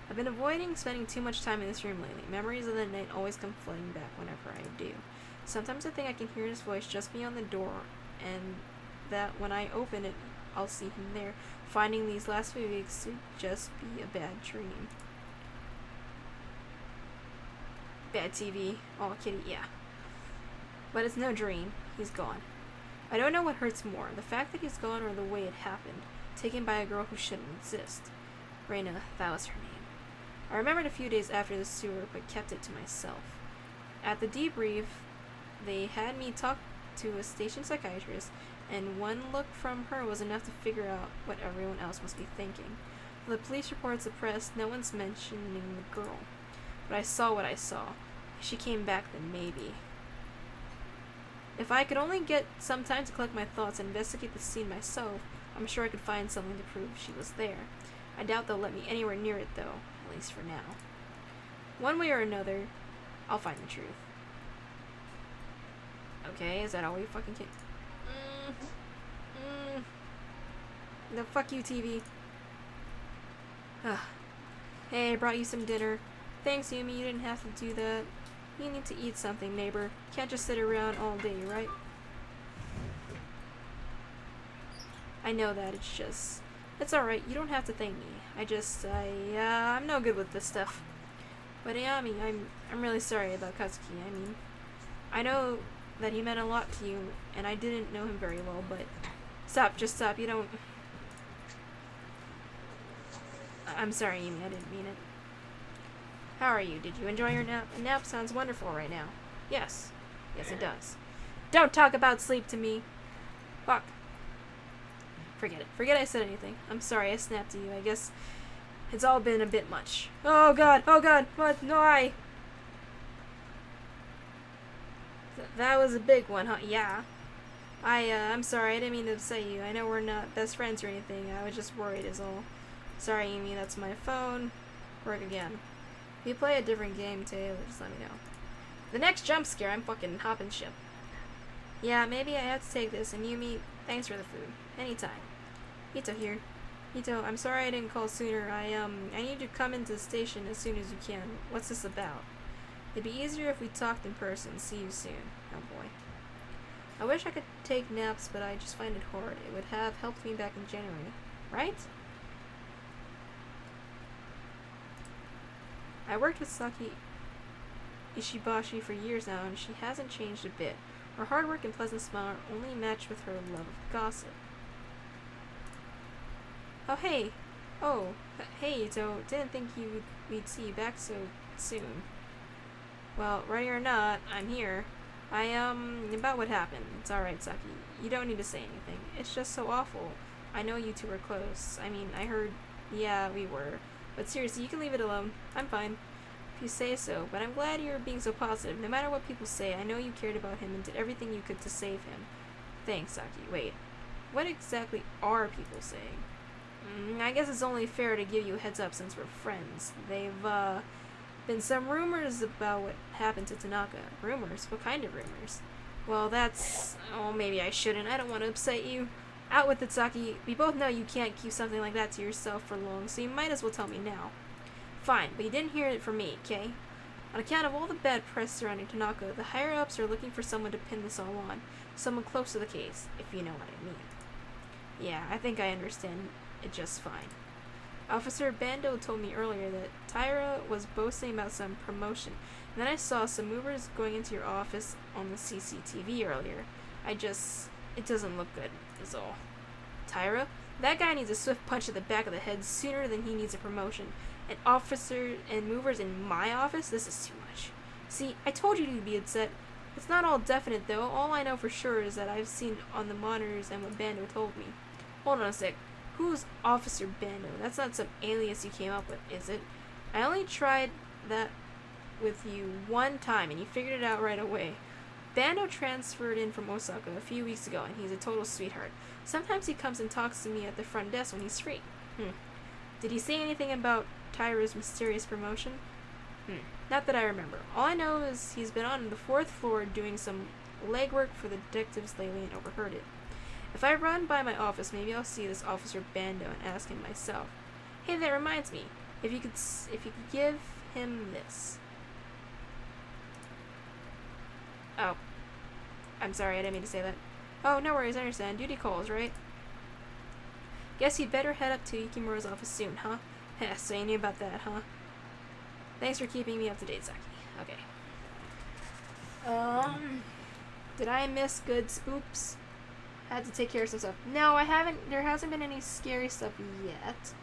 I've been avoiding spending too much time in this room lately. Memories of the night always come flooding back whenever I do. Sometimes I think I can hear his voice just beyond the door, and that when I open it, I'll see him there. Finding these last few weeks to just be a bad dream. Bad TV. Oh, kitty, yeah. But it's no dream. He's gone. I don't know what hurts more, the fact that he's gone or the way it happened. Taken by a girl who shouldn't exist. Reina, that was her name. I remembered a few days after the sewer, but kept it to myself. At the debrief, they had me talk to a station psychiatrist, and one look from her was enough to figure out what everyone else must be thinking. The police reports, the press, no one's mentioning the girl. But I saw what I saw. If she came back, then maybe. If I could only get some time to collect my thoughts and investigate the scene myself, I'm sure I could find something to prove she was there. I doubt they'll let me anywhere near it, though, at least for now. One way or another, I'll find the truth. Okay, is that all we fucking can? No, fuck you, TV. Hey, I brought you some dinner. Thanks, Yumi, you didn't have to do that. You need to eat something, neighbor. Can't just sit around all day, right? I know that, it's just... It's alright, you don't have to thank me. I'm no good with this stuff. But Ayami, I'm really sorry about Katsuki. I mean, I know that he meant a lot to you, and I didn't know him very well, but... Stop, just stop, you don't... I'm sorry, Yumi, I didn't mean it. How are you? Did you enjoy your nap? A nap sounds wonderful right now. Yes. Yes, it does. Don't talk about sleep to me! Fuck. Forget it. Forget I said anything. I'm sorry I snapped at you. I guess it's all been a bit much. Oh god! Oh god! What? No, that was a big one, huh? Yeah. I'm sorry. I didn't mean to upset you. I know we're not best friends or anything. I was just worried is all. Sorry, Amy. That's my phone. Work again. If you play a different game, Taylor, just let me know. The next jump scare, I'm fucking hopping ship. Yeah, maybe I have to take this, and Yumi, thanks for the food. Anytime. Ito here. Ito, I'm sorry I didn't call sooner. I need you to come into the station as soon as you can. What's this about? It'd be easier if we talked in person. See you soon. Oh boy. I wish I could take naps, but I just find it hard. It would have helped me back in January. Right? I worked with Saki Ishibashi for years now, and she hasn't changed a bit. Her hard work and pleasant smile are only matched with her love of gossip. Oh, hey. Oh, hey, Ito. Didn't think we'd see you back so soon. Well, ready or not, I'm here. About what happened. It's alright, Saki. You don't need to say anything. It's just so awful. I know you two were close. I mean, I heard, yeah, we were. But seriously, you can leave it alone. I'm fine. If you say so. But I'm glad you're being so positive. No matter what people say, I know you cared about him and did everything you could to save him. Thanks, Saki. Wait. What exactly are people saying? I guess it's only fair to give you a heads up since we're friends. They've, been some rumors about what happened to Tanaka. Rumors? What kind of rumors? Well, that's... Oh, maybe I shouldn't. I don't want to upset you. Out with it, Saki. We both know you can't keep something like that to yourself for long, so you might as well tell me now. Fine, but you didn't hear it from me, okay? On account of all the bad press surrounding Tanaka, the higher-ups are looking for someone to pin this all on. Someone close to the case, if you know what I mean. Yeah, I think I understand it just fine. Officer Bando told me earlier that Tyra was boasting about some promotion, and then I saw some movers going into your office on the CCTV earlier. It doesn't look good, is all. Tyra? That guy needs a swift punch to the back of the head sooner than he needs a promotion. An officer and movers in my office? This is too much. See, I told you to be upset. It's not all definite, though. All I know for sure is that I've seen on the monitors and what Bando told me. Hold on a sec. Who's Officer Bando? That's not some alias you came up with, is it? I only tried that with you one time, and you figured it out right away. Bando transferred in from Osaka a few weeks ago, and he's a total sweetheart. Sometimes he comes and talks to me at the front desk when he's free. Did he say anything about Tyra's mysterious promotion? Not that I remember. All I know is he's been on the 4th floor doing some legwork for the detectives lately and overheard it. If I run by my office, maybe I'll see this Officer Bando and ask him myself. Hey, that reminds me. If you could give him this. Oh. I'm sorry, I didn't mean to say that. Oh, no worries, I understand. Duty calls, right? Guess you'd better head up to Yukimura's office soon, huh? Heh, so you knew about that, huh? Thanks for keeping me up to date, Saki. Okay. Did I miss good spoops? Had to take care of some stuff. No, I haven't. There hasn't been any scary stuff yet.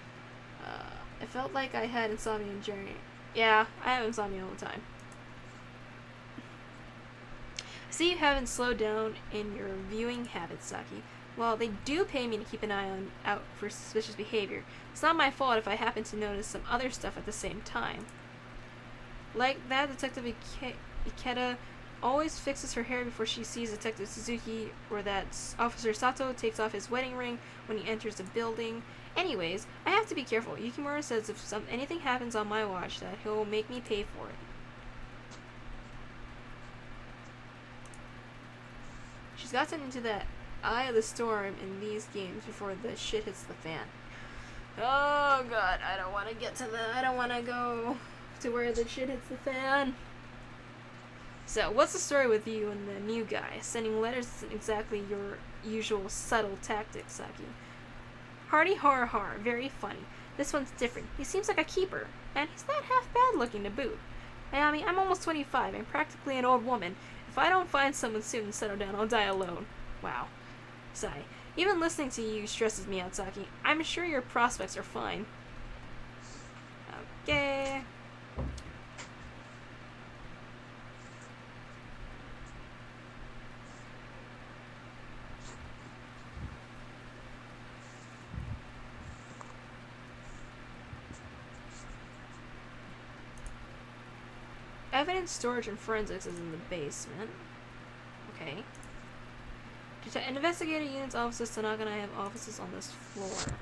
I felt like I had insomnia in Journey. Yeah, I have insomnia all the time. See, you haven't slowed down in your viewing habits, Saki. Well, they do pay me to keep an eye out for suspicious behavior. It's not my fault if I happen to notice some other stuff at the same time. Like that Detective Ikeda always fixes her hair before she sees Detective Suzuki, or that Officer Sato takes off his wedding ring when he enters the building. Anyways, I have to be careful. Yukimura says if anything happens on my watch that he'll make me pay for it. She's gotten into that eye of the storm in these games before the shit hits the fan. Oh god, I don't want to get to I don't want to go to where the shit hits the fan. So, what's the story with you and the new guy? Sending letters isn't exactly your usual subtle tactic, Saki. Hardy har har, very funny. This one's different. He seems like a keeper, and he's not half bad looking to boot. I mean, I'm almost 25. I'm practically an old woman. If I don't find someone soon and settle down, I'll die alone. Wow. Sigh. Even listening to you stresses me out, Saki. I'm sure your prospects are fine. Okay. Evidence storage and forensics is in the basement. Okay. Investigator units offices, Tanaka and I have offices on this floor.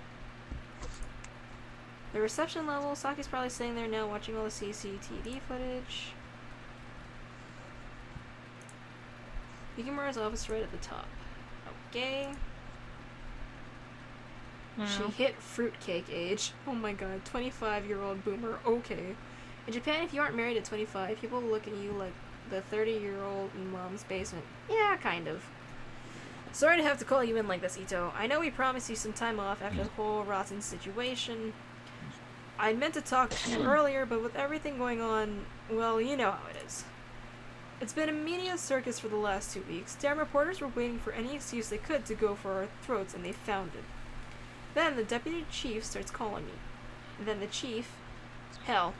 The reception level, Saki's probably sitting there now watching all the CCTV footage. Yukimura's office right at the top. Okay. Wow. She hit fruitcake age. Oh my god, 25-year-old boomer. Okay. In Japan, if you aren't married at 25, people look at you like the 30-year-old in mom's basement. Yeah, kind of. Sorry to have to call you in like this, Ito. I know we promised you some time off after the whole rotten situation. I meant to talk to you earlier, but with everything going on, well, you know how it is. It's been a media circus for the last 2 weeks. Damn reporters were waiting for any excuse they could to go for our throats, and they found it. Then the deputy chief starts calling me. And then the chief, hell,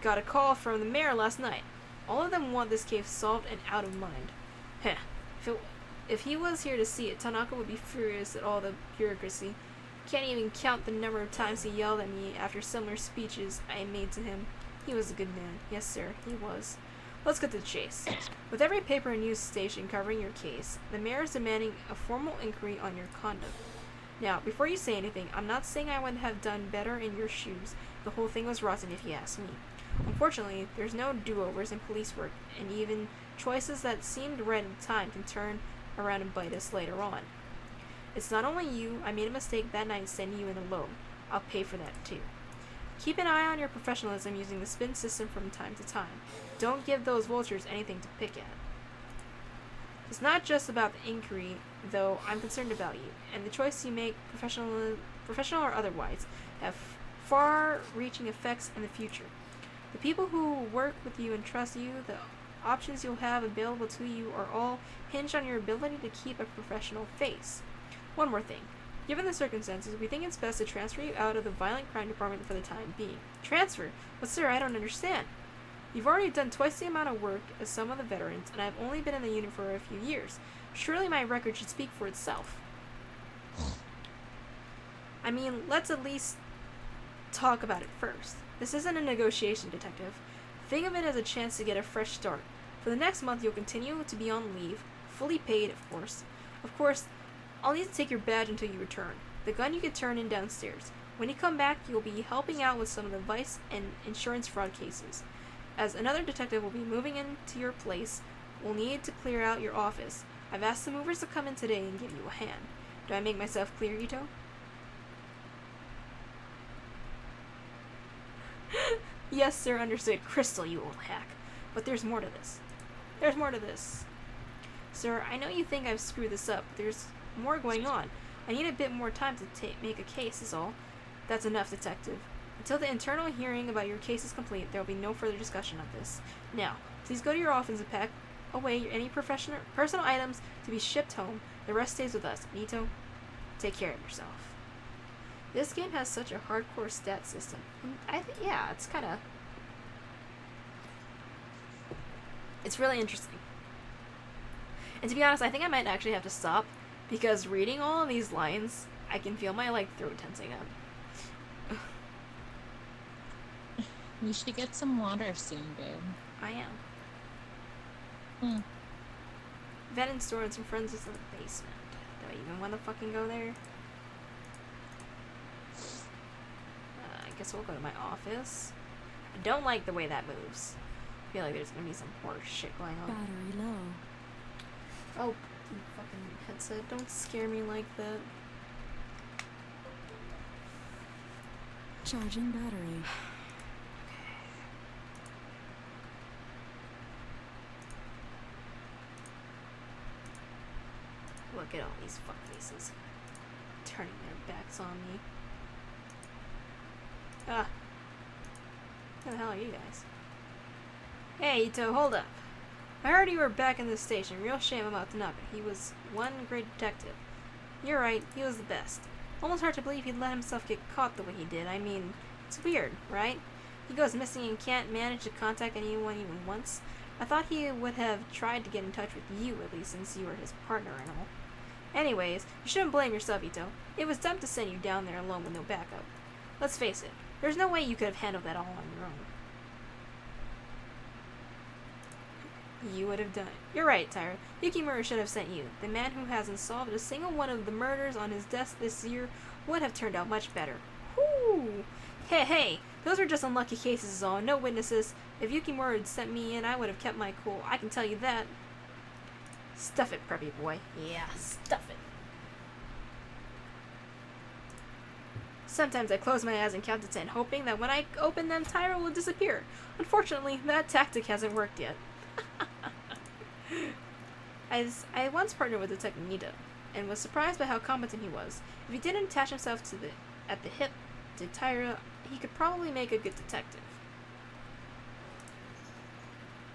got a call from the mayor last night. All of them want this case solved and out of mind. Heh. If he was here to see it, Tanaka would be furious at all the bureaucracy. Can't even count the number of times he yelled at me after similar speeches I made to him. He was a good man. Yes, sir, he was. Let's get to the chase. With every paper and news station covering your case, the mayor is demanding a formal inquiry on your conduct. Now, before you say anything, I'm not saying I would have done better in your shoes. The whole thing was rotten if you ask me. Unfortunately, there's no do-overs in police work, and even choices that seemed right at the time can turn around and bite us later on. It's not only you. I made a mistake that night sending you in alone. I'll pay for that too. Keep an eye on your professionalism using the spin system from time to time. Don't give those vultures anything to pick at. It's not just about the inquiry, though. I'm concerned about you, and the choice you make, professional or otherwise, have far-reaching effects in the future. The people who work with you and trust you, the options you'll have available to you are all hinged on your ability to keep a professional face. One more thing. Given the circumstances, we think it's best to transfer you out of the violent crime department for the time being. Transfer? But sir, I don't understand. You've already done twice the amount of work as some of the veterans, and I've only been in the unit for a few years. Surely my record should speak for itself. I mean, let's at least talk about it first. This isn't a negotiation, detective. Think of it as a chance to get a fresh start. For the next month, you'll continue to be on leave, fully paid, of course. Of course, I'll need to take your badge until you return. The gun you can turn in downstairs. When you come back, you'll be helping out with some of the vice and insurance fraud cases. As another detective will be moving into your place, we'll need to clear out your office. I've asked the movers to come in today and give you a hand. Do I make myself clear, Ito? Yes, sir, understood. Crystal, you old hack. But there's more to this. There's more to this. Sir, I know you think I've screwed this up, but there's more going on. I need a bit more time to make a case, is all. That's enough, detective. Until the internal hearing about your case is complete, there will be no further discussion of this. Now, please go to your office and pack away any personal items to be shipped home. The rest stays with us. Nito, take care of yourself. This game has such a hardcore stat system. And yeah, it's kind of... It's really interesting. And to be honest, I think I might actually have to stop, because reading all of these lines, I can feel my, throat tensing up. You should get some water soon, babe. I am. Hmm. Vending store and some friends is in the basement. Do I even want to fucking go there? I guess we'll go to my office. I don't like the way that moves. I feel like there's gonna be some horse shit going on. Battery low. Oh, you fucking headset. Don't scare me like that. Charging battery. Look at all these fuckfaces turning their backs on me. Ah. Who the hell are you guys? Hey, Ito, hold up. I heard you were back in the station. Real shame about Tanaka. He was one great detective. You're right, he was the best. Almost hard to believe he'd let himself get caught the way he did. I mean, it's weird, right? He goes missing and can't manage to contact anyone even once. I thought he would have tried to get in touch with you, at least, since you were his partner and all. Anyways, you shouldn't blame yourself, Ito. It was dumb to send you down there alone with no backup. Let's face it, there's no way you could have handled that all on your own. You would have done it. You're right, Tyra. Yukimura should have sent you. The man who hasn't solved a single one of the murders on his desk this year would have turned out much better. Whoo! Hey, those were just unlucky cases is all. No witnesses. If Yukimura had sent me in, I would have kept my cool. I can tell you that. Stuff it, preppy boy. Yeah, stuff it. Sometimes I close my eyes and count to 10, hoping that when I open them, Tyra will disappear. Unfortunately, that tactic hasn't worked yet. I once partnered with Detective Nita, and was surprised by how competent he was. If he didn't attach himself at the hip to Tyra, he could probably make a good detective.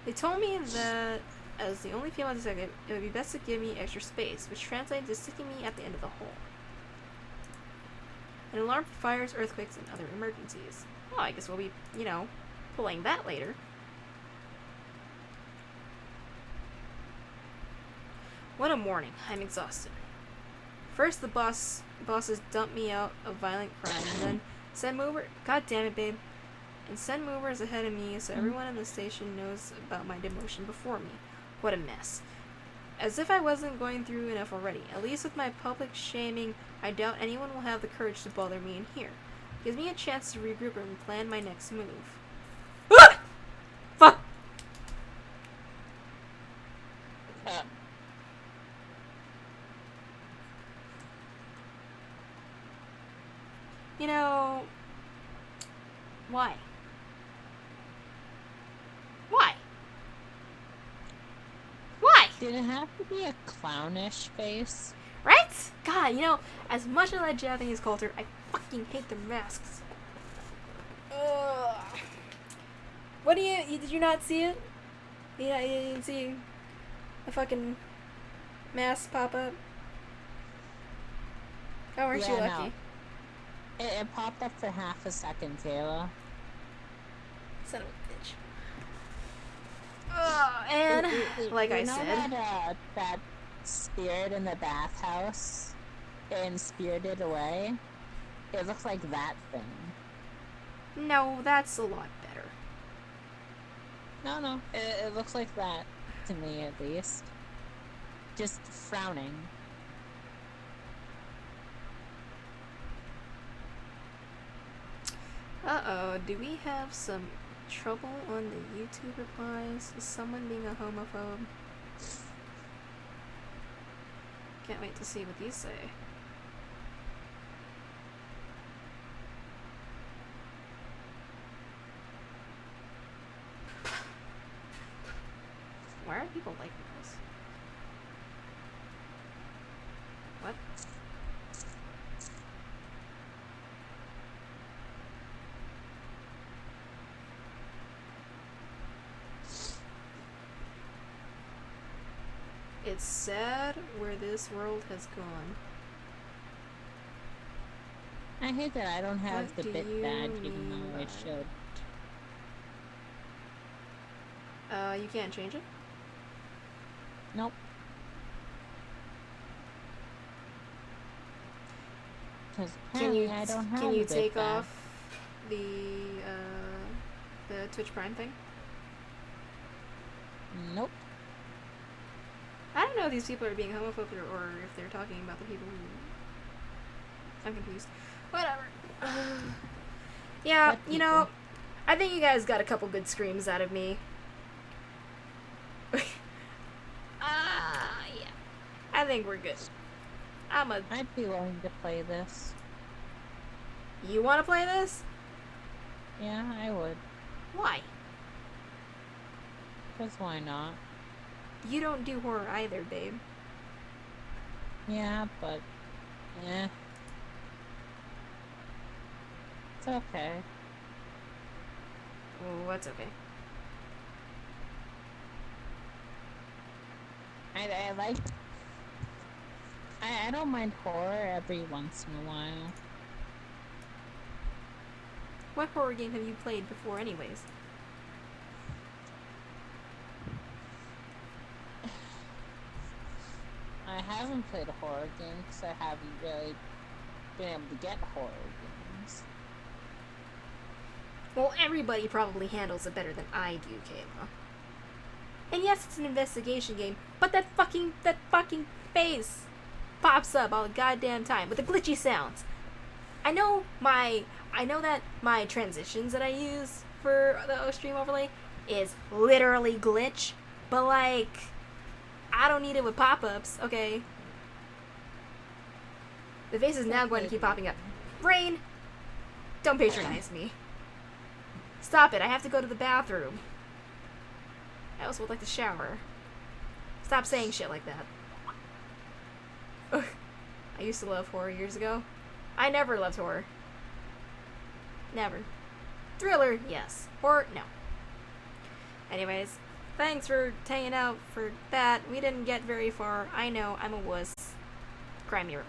They told me that, as the only female detective, it would be best to give me extra space, which translated to sticking me at the end of the hole. An alarm for fires, earthquakes, and other emergencies. Oh, I guess we'll be, pulling that later. What a morning. I'm exhausted. First, the bosses dumped me out of violent crime, and then send mover. God damn it, babe. And send movers ahead of me, so everyone in the station knows about my demotion before me. What a mess. As if I wasn't going through enough already. At least with my public shaming, I doubt anyone will have the courage to bother me in here. Gives me a chance to regroup and plan my next move. Ah! Fuck! Why? Why? Why? Did it have to be a clownish face? Right? God, as much as I like Japanese culture, I fucking hate their masks. Ugh. What did you not see it? You didn't see a fucking mask pop up? Oh, aren't you lucky? No. It popped up for half a second, Kayla. Son of a bitch. And like I said, that spirit in the bathhouse in Spirited Away, it looks like that thing. no, that's a lot better. No, it looks like that to me at least. Just frowning. Uh-oh, do we have some trouble on the YouTube replies? Is someone being a homophobe? Can't wait to see what these say. Why are people liking this? What? It's sad where this world has gone. I hate that I don't have What the do bit you badge even mean though I by- should. You can't change it? Nope. Because apparently I don't have Can you a bit take badge. off the Twitch Prime thing? Nope. don't know if these people are being homophobic or if they're talking about the people who... I'm confused. Whatever. Yeah, What you know, people? I think you guys got a couple good screams out of me. Yeah. I think we're good. I'd be willing to play this. You want to play this? Yeah, I would. Why? Because why not? You don't do horror either, babe. Yeah, but... eh. It's okay. What's okay? I like... I don't mind horror every once in a while. What horror game have you played before anyways? I haven't played a horror game because I haven't really been able to get horror games. Well, everybody probably handles it better than I do, Kayla. And yes, it's an investigation game, but that fucking face pops up all the goddamn time with the glitchy sounds. I know that my transitions that I use for the stream overlay is literally glitch, but like, I don't need it with pop-ups, okay? The face is now going to keep popping up. Brain, don't patronize me. Stop it, I have to go to the bathroom. I also would like to shower. Stop saying shit like that. Ugh. I used to love horror years ago. I never loved horror. Never. Thriller, yes. Horror, no. Anyways, thanks for hanging out for that. We didn't get very far. I know, I'm a wuss. Cry me a river.